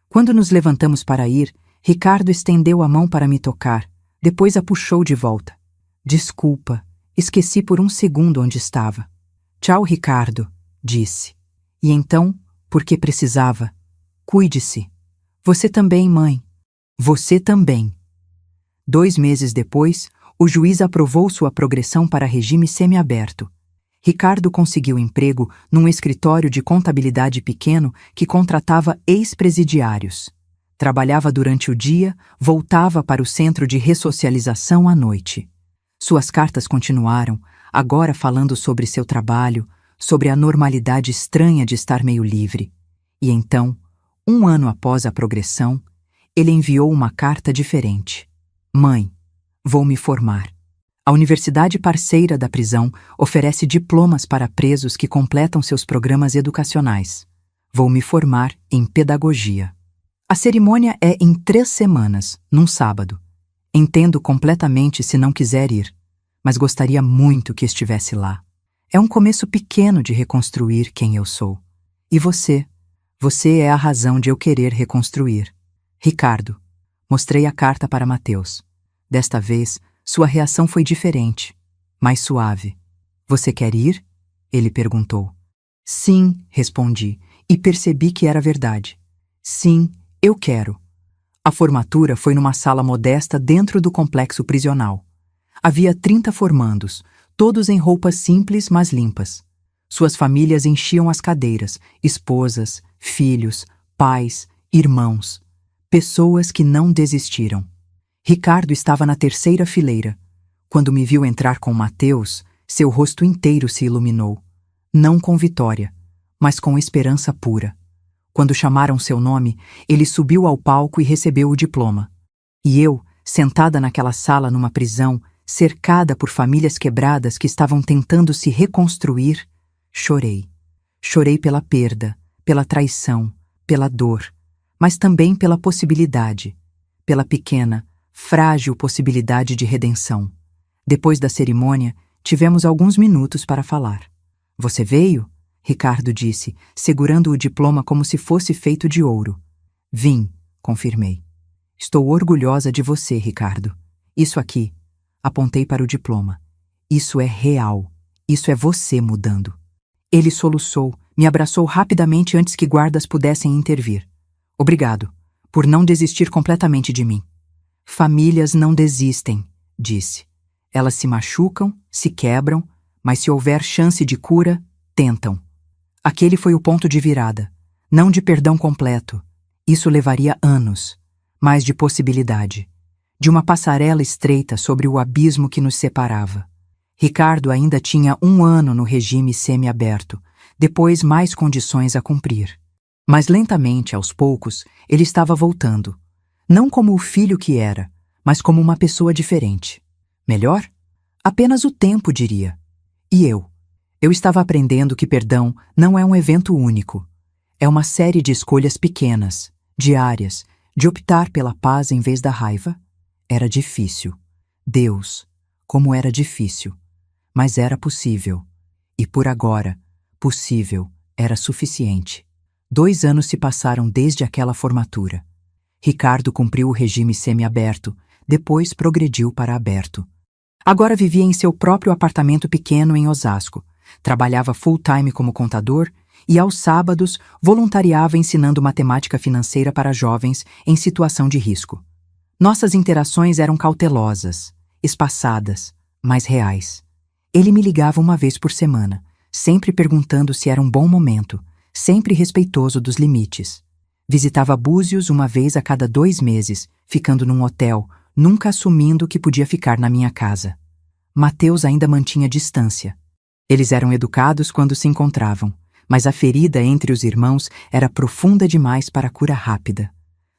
Quando nos levantamos para ir, Ricardo estendeu a mão para me tocar, depois a puxou de volta. Desculpa, esqueci por 1 segundo onde estava. Tchau, Ricardo, disse. E então, porque precisava, cuide-se. Você também, mãe. Você também. 2 meses depois, o juiz aprovou sua progressão para regime semiaberto. Ricardo conseguiu emprego num escritório de contabilidade pequeno que contratava ex-presidiários. Trabalhava durante o dia, voltava para o centro de ressocialização à noite. Suas cartas continuaram, agora falando sobre seu trabalho, sobre a normalidade estranha de estar meio livre. E então, 1 ano após a progressão, ele enviou uma carta diferente. Mãe, vou me formar. A universidade parceira da prisão oferece diplomas para presos que completam seus programas educacionais. Vou me formar em pedagogia. A cerimônia é em 3 semanas, num sábado. Entendo completamente se não quiser ir, mas gostaria muito que estivesse lá. É um começo pequeno de reconstruir quem eu sou. E você? Você é a razão de eu querer reconstruir. Ricardo. Mostrei a carta para Mateus. Desta vez, sua reação foi diferente, mais suave. Você quer ir? Ele perguntou. Sim, respondi, e percebi que era verdade. Sim, eu quero. A formatura foi numa sala modesta dentro do complexo prisional. Havia 30 formandos, todos em roupas simples, mas limpas. Suas famílias enchiam as cadeiras, esposas, filhos, pais, irmãos. Pessoas que não desistiram. Ricardo estava na terceira fileira. Quando me viu entrar com Mateus, seu rosto inteiro se iluminou. Não com vitória, mas com esperança pura. Quando chamaram seu nome, ele subiu ao palco e recebeu o diploma. E eu, sentada naquela sala numa prisão, cercada por famílias quebradas que estavam tentando se reconstruir, chorei. Chorei pela perda, pela traição, pela dor, mas também pela possibilidade, pela pequena, frágil possibilidade de redenção. Depois da cerimônia, tivemos alguns minutos para falar. Você veio? Ricardo disse, segurando o diploma como se fosse feito de ouro. Vim, confirmei. Estou orgulhosa de você, Ricardo. Isso aqui, apontei para o diploma. Isso é real. Isso é você mudando. Ele soluçou, me abraçou rapidamente antes que guardas pudessem intervir. Obrigado, por não desistir completamente de mim. Famílias não desistem, disse. Elas se machucam, se quebram, mas se houver chance de cura, tentam. Aquele foi o ponto de virada, não de perdão completo. Isso levaria anos, mas de possibilidade. De uma passarela estreita sobre o abismo que nos separava. Ricardo ainda tinha 1 ano no regime semiaberto, depois mais condições a cumprir. Mas lentamente, aos poucos, ele estava voltando. Não como o filho que era, mas como uma pessoa diferente. Melhor? Apenas o tempo diria. E eu? Eu estava aprendendo que perdão não é um evento único. É uma série de escolhas pequenas, diárias, de optar pela paz em vez da raiva. Era difícil. Deus, como era difícil. Mas era possível. E por agora, possível era suficiente. 2 anos se passaram desde aquela formatura. Ricardo cumpriu o regime semiaberto, depois progrediu para aberto. Agora vivia em seu próprio apartamento pequeno em Osasco. Trabalhava full-time como contador e, aos sábados, voluntariava ensinando matemática financeira para jovens em situação de risco. Nossas interações eram cautelosas, espaçadas, mas reais. Ele me ligava 1 vez por semana, sempre perguntando se era um bom momento, sempre respeitoso dos limites. Visitava Búzios 1 vez a cada 2 meses, ficando num hotel, nunca assumindo que podia ficar na minha casa. Mateus ainda mantinha distância. Eles eram educados quando se encontravam, mas a ferida entre os irmãos era profunda demais para a cura rápida.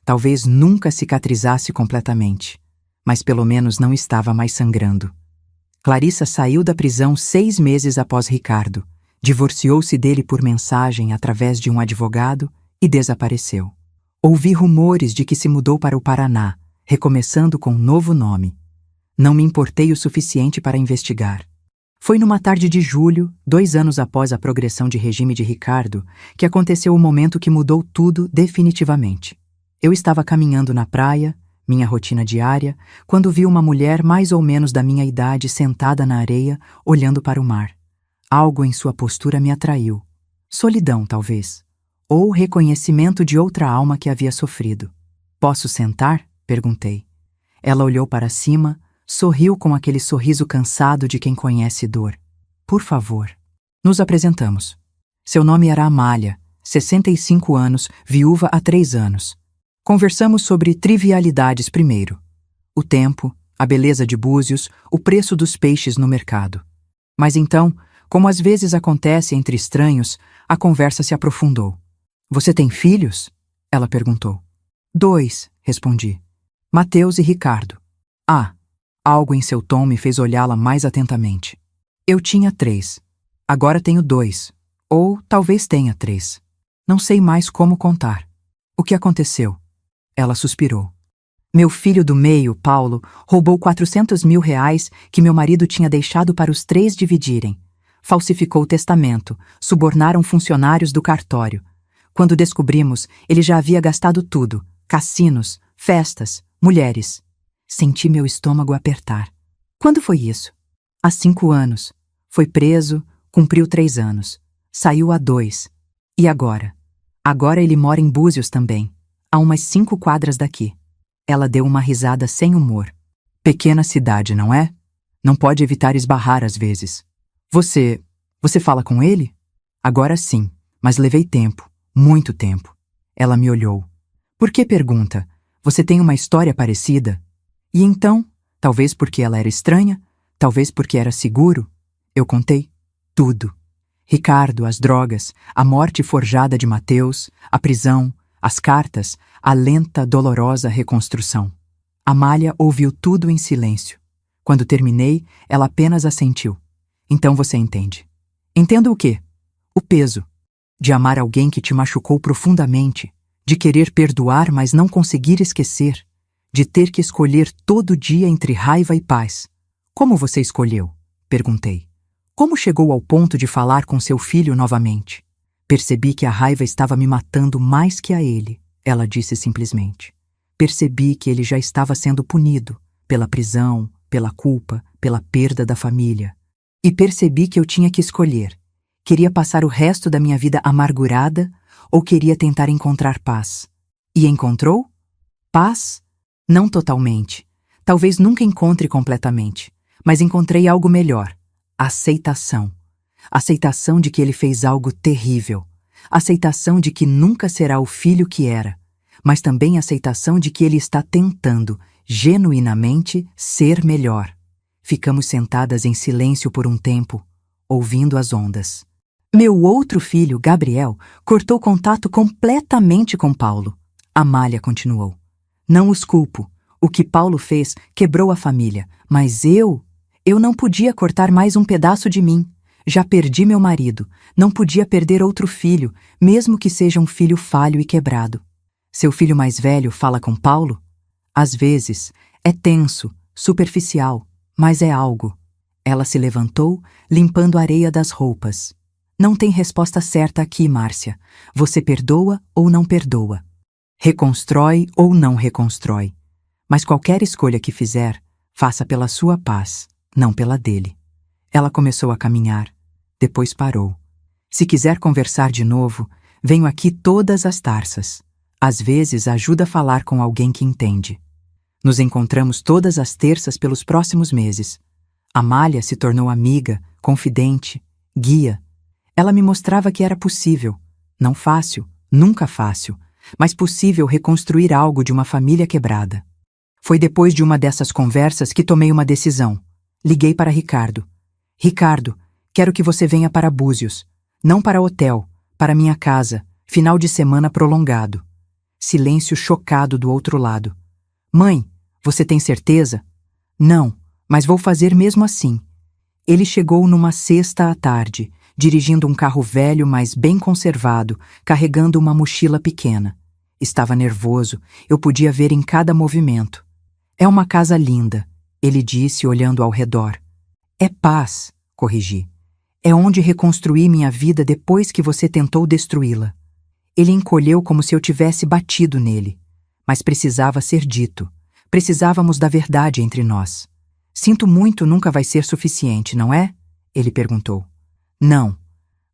Talvez nunca cicatrizasse completamente, mas pelo menos não estava mais sangrando. Clarissa saiu da prisão 6 meses após Ricardo, divorciou-se dele por mensagem através de um advogado e desapareceu. Ouvi rumores de que se mudou para o Paraná, recomeçando com um novo nome. Não me importei o suficiente para investigar. Foi numa tarde de julho, 2 anos após a progressão de regime de Ricardo, que aconteceu o momento que mudou tudo definitivamente. Eu estava caminhando na praia, minha rotina diária, quando vi uma mulher mais ou menos da minha idade sentada na areia, olhando para o mar. Algo em sua postura me atraiu. Solidão, talvez. Ou reconhecimento de outra alma que havia sofrido. Posso sentar? Perguntei. Ela olhou para cima, sorriu com aquele sorriso cansado de quem conhece dor. Por favor. Nos apresentamos. Seu nome era Amália, 65 anos, viúva há 3 anos. Conversamos sobre trivialidades primeiro. O tempo, a beleza de Búzios, o preço dos peixes no mercado. Mas então, como às vezes acontece entre estranhos, a conversa se aprofundou. Você tem filhos? Ela perguntou. 2, respondi. Mateus e Ricardo. Algo em seu tom me fez olhá-la mais atentamente. Eu tinha 3. Agora tenho 2. Ou talvez tenha 3. Não sei mais como contar. O que aconteceu? Ela suspirou. Meu filho do meio, Paulo, roubou R$ 400.000 que meu marido tinha deixado para os três dividirem. Falsificou o testamento, subornaram funcionários do cartório. Quando descobrimos, ele já havia gastado tudo: cassinos, festas, mulheres. Senti meu estômago apertar. Quando foi isso? Há 5 anos. Foi preso, cumpriu 3 anos. Saiu há 2. E agora? Agora ele mora em Búzios também, a umas 5 quadras daqui. Ela deu uma risada sem humor. Pequena cidade, não é? Não pode evitar esbarrar às vezes. Você fala com ele? Agora sim, mas levei tempo, muito tempo. Ela me olhou. Por que pergunta? Você tem uma história parecida? E então, talvez porque ela era estranha, talvez porque era seguro, eu contei tudo. Ricardo, as drogas, a morte forjada de Mateus, a prisão, as cartas, a lenta, dolorosa reconstrução. Amália ouviu tudo em silêncio. Quando terminei, ela apenas assentiu. Então você entende. Entendo o quê? O peso. De amar alguém que te machucou profundamente, de querer perdoar, mas não conseguir esquecer, de ter que escolher todo dia entre raiva e paz. Como você escolheu? Perguntei. Como chegou ao ponto de falar com seu filho novamente? Percebi que a raiva estava me matando mais que a ele, ela disse simplesmente. Percebi que ele já estava sendo punido pela prisão, pela culpa, pela perda da família. E percebi que eu tinha que escolher. Queria passar o resto da minha vida amargurada ou queria tentar encontrar paz? E encontrou? Paz? Não totalmente. Talvez nunca encontre completamente. Mas encontrei algo melhor. Aceitação. Aceitação de que ele fez algo terrível. Aceitação de que nunca será o filho que era. Mas também aceitação de que ele está tentando, genuinamente, ser melhor. Ficamos sentadas em silêncio por um tempo, ouvindo as ondas. Meu outro filho, Gabriel, cortou contato completamente com Paulo. Amália continuou. Não os culpo. O que Paulo fez quebrou a família, mas eu não podia cortar mais um pedaço de mim. Já perdi meu marido, não podia perder outro filho, mesmo que seja um filho falho e quebrado. Seu filho mais velho fala com Paulo? Às vezes, é tenso, superficial, mas é algo. Ela se levantou, limpando a areia das roupas. Não tem resposta certa aqui, Márcia. Você perdoa ou não perdoa? Reconstrói ou não reconstrói? Mas qualquer escolha que fizer, faça pela sua paz, não pela dele. Ela começou a caminhar, depois parou. Se quiser conversar de novo, venho aqui todas as terças. Às vezes ajuda a falar com alguém que entende. Nos encontramos todas as terças pelos próximos meses. Amália se tornou amiga, confidente, guia. Ela me mostrava que era possível, não fácil, nunca fácil, mas possível reconstruir algo de uma família quebrada. Foi depois de uma dessas conversas que tomei uma decisão. Liguei para Ricardo. Ricardo, quero que você venha para Búzios. Não para hotel, para minha casa, final de semana prolongado. Silêncio chocado do outro lado. Mãe, você tem certeza? Não, mas vou fazer mesmo assim. Ele chegou numa sexta à tarde, dirigindo um carro velho, mas bem conservado, carregando uma mochila pequena. Estava nervoso, eu podia ver em cada movimento. É uma casa linda, ele disse olhando ao redor. É paz, corrigi. É onde reconstruí minha vida depois que você tentou destruí-la. Ele encolheu como se eu tivesse batido nele. Mas precisava ser dito. Precisávamos da verdade entre nós. Sinto muito nunca vai ser suficiente, não é? Ele perguntou. Não,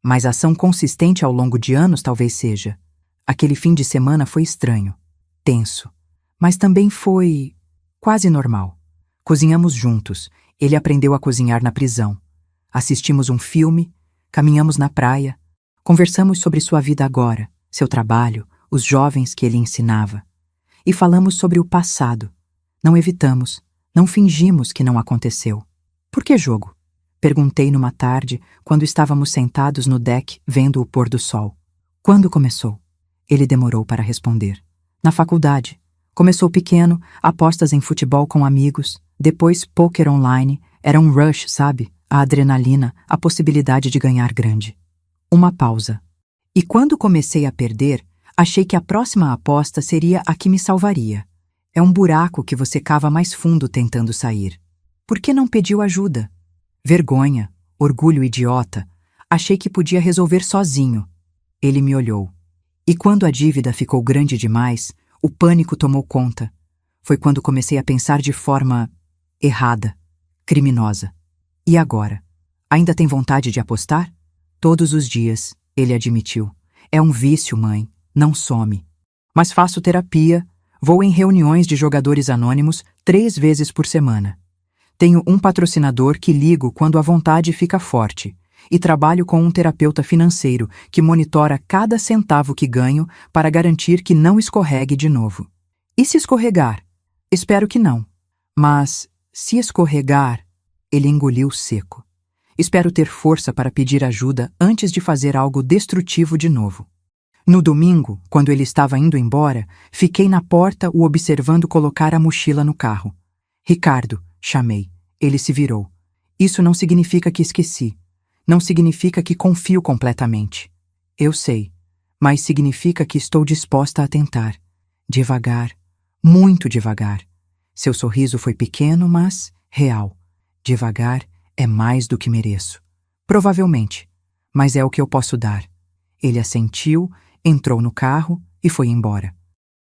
mas ação consistente ao longo de anos talvez seja. Aquele fim de semana foi estranho, tenso, mas também foi quase normal. Cozinhamos juntos, ele aprendeu a cozinhar na prisão. Assistimos um filme, caminhamos na praia, conversamos sobre sua vida agora, seu trabalho, os jovens que ele ensinava. E falamos sobre o passado. Não evitamos, não fingimos que não aconteceu. Por que jogo? Perguntei numa tarde, quando estávamos sentados no deck vendo o pôr do sol. Quando começou? Ele demorou para responder. Na faculdade. Começou pequeno, apostas em futebol com amigos, depois pôquer online, era um rush, sabe? A adrenalina, a possibilidade de ganhar grande. Uma pausa. E quando comecei a perder, achei que a próxima aposta seria a que me salvaria. É um buraco que você cava mais fundo tentando sair. Por que não pediu ajuda? Vergonha, orgulho idiota. Achei que podia resolver sozinho. Ele me olhou. E quando a dívida ficou grande demais, o pânico tomou conta. Foi quando comecei a pensar de forma errada, criminosa. E agora? Ainda tem vontade de apostar? Todos os dias, ele admitiu. É um vício, mãe. Não some. Mas faço terapia, vou em reuniões de jogadores anônimos 3 vezes por semana. Tenho um patrocinador que ligo quando a vontade fica forte e trabalho com um terapeuta financeiro que monitora cada centavo que ganho para garantir que não escorregue de novo. E se escorregar? Espero que não. Mas, se escorregar, ele engoliu seco. Espero ter força para pedir ajuda antes de fazer algo destrutivo de novo. No domingo, quando ele estava indo embora, fiquei na porta o observando colocar a mochila no carro. Ricardo, chamei. Ele se virou. Isso não significa que esqueci. Não significa que confio completamente. Eu sei, mas significa que estou disposta a tentar. Devagar, muito devagar. Seu sorriso foi pequeno, mas real. Devagar é mais do que mereço. Provavelmente, mas é o que eu posso dar. Ele assentiu, entrou no carro e foi embora.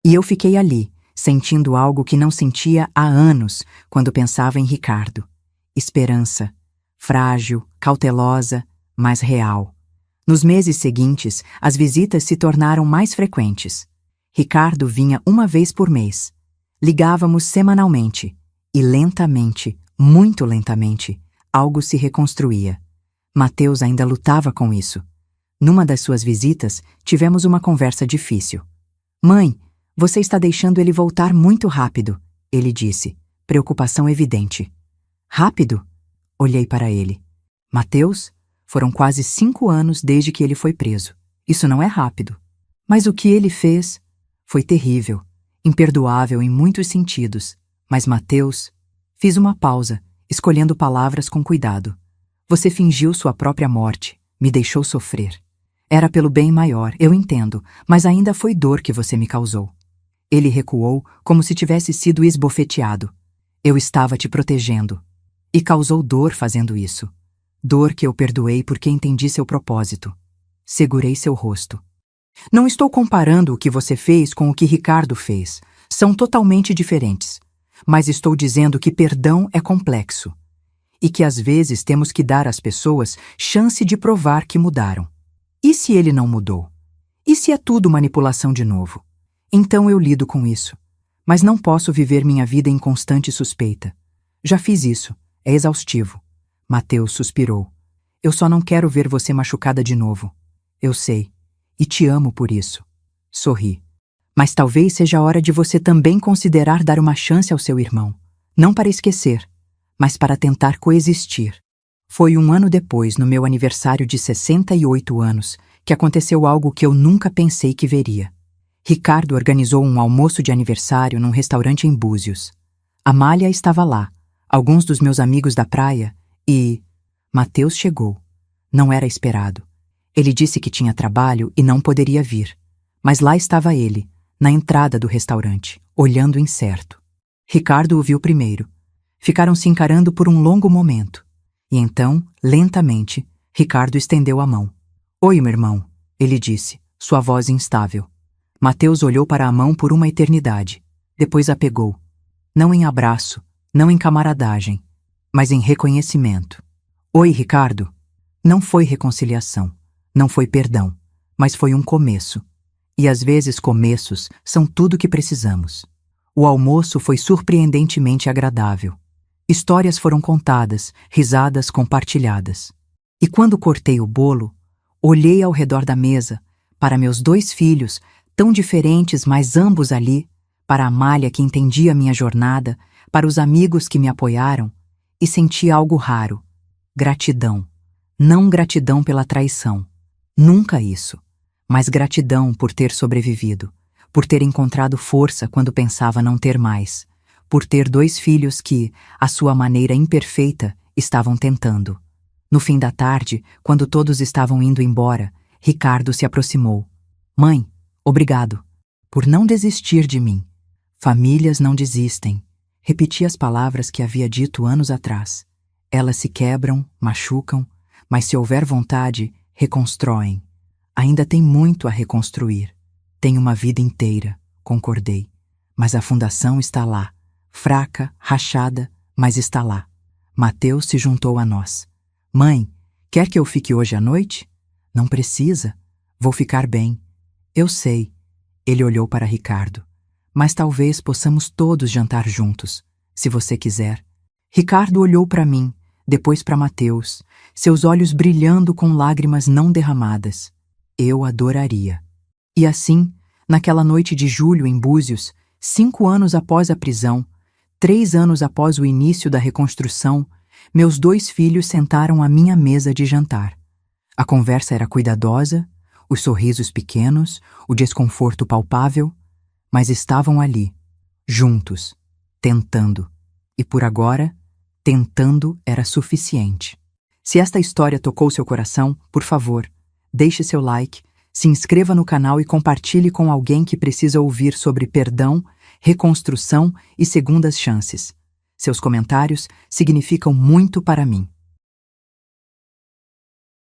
E eu fiquei ali, sentindo algo que não sentia há anos quando pensava em Ricardo. Esperança. Frágil, cautelosa, mas real. Nos meses seguintes, as visitas se tornaram mais frequentes. Ricardo vinha 1 vez por mês. Ligávamos semanalmente. E lentamente, muito lentamente, algo se reconstruía. Mateus ainda lutava com isso. Numa das suas visitas, tivemos uma conversa difícil. Mãe, você está deixando ele voltar muito rápido, ele disse, preocupação evidente. Rápido? Olhei para ele. Mateus, foram quase 5 anos desde que ele foi preso. Isso não é rápido. Mas o que ele fez foi terrível, imperdoável em muitos sentidos. Mas Mateus, fiz uma pausa, escolhendo palavras com cuidado. Você fingiu sua própria morte, me deixou sofrer. Era pelo bem maior, eu entendo, mas ainda foi dor que você me causou. Ele recuou como se tivesse sido esbofeteado. Eu estava te protegendo. E causou dor fazendo isso. Dor que eu perdoei porque entendi seu propósito. Segurei seu rosto. Não estou comparando o que você fez com o que Ricardo fez. São totalmente diferentes. Mas estou dizendo que perdão é complexo. E que às vezes temos que dar às pessoas chance de provar que mudaram. E se ele não mudou? E se é tudo manipulação de novo? Então eu lido com isso. Mas não posso viver minha vida em constante suspeita. Já fiz isso. É exaustivo. Mateus suspirou. Eu só não quero ver você machucada de novo. Eu sei. E te amo por isso. Sorri. Mas talvez seja a hora de você também considerar dar uma chance ao seu irmão. Não para esquecer, mas para tentar coexistir. Foi 1 ano depois, no meu aniversário de 68 anos, que aconteceu algo que eu nunca pensei que veria. Ricardo organizou um almoço de aniversário num restaurante em Búzios. Amália estava lá, alguns dos meus amigos da praia e... Mateus chegou. Não era esperado. Ele disse que tinha trabalho e não poderia vir. Mas lá estava ele, na entrada do restaurante, olhando incerto. Ricardo o viu primeiro. Ficaram se encarando por um longo momento. E então, lentamente, Ricardo estendeu a mão. Oi, meu irmão, ele disse, sua voz instável. Mateus olhou para a mão por uma eternidade. Depois a pegou. Não em abraço, não em camaradagem, mas em reconhecimento. Oi, Ricardo. Não foi reconciliação, não foi perdão, mas foi um começo. E às vezes começos são tudo que precisamos. O almoço foi surpreendentemente agradável. Histórias foram contadas, risadas compartilhadas. E quando cortei o bolo, olhei ao redor da mesa, para meus 2 filhos, tão diferentes, mas ambos ali, para a Amália que entendia minha jornada, para os amigos que me apoiaram, e senti algo raro. Gratidão. Não gratidão pela traição. Nunca isso. Mas gratidão por ter sobrevivido, por ter encontrado força quando pensava não ter mais, por ter 2 filhos que, à sua maneira imperfeita, estavam tentando. No fim da tarde, quando todos estavam indo embora, Ricardo se aproximou. Mãe, obrigado por não desistir de mim. Famílias não desistem. Repeti as palavras que havia dito anos atrás. Elas se quebram, machucam, mas se houver vontade, reconstroem. Ainda tem muito a reconstruir. Tem uma vida inteira, concordei. Mas a fundação está lá, fraca, rachada, mas está lá. Mateus se juntou a nós. Mãe, quer que eu fique hoje à noite? Não precisa. Vou ficar bem. Eu sei. Ele olhou para Ricardo. Mas talvez possamos todos jantar juntos, se você quiser. Ricardo olhou para mim, depois para Mateus, seus olhos brilhando com lágrimas não derramadas. Eu adoraria. E assim, naquela noite de julho em Búzios, 5 anos após a prisão, 3 anos após o início da reconstrução, meus 2 filhos sentaram à minha mesa de jantar. A conversa era cuidadosa, os sorrisos pequenos, o desconforto palpável, mas estavam ali, juntos, tentando. E por agora, tentando era suficiente. Se esta história tocou seu coração, por favor, deixe seu like, se inscreva no canal e compartilhe com alguém que precisa ouvir sobre perdão, reconstrução e segundas chances. Seus comentários significam muito para mim.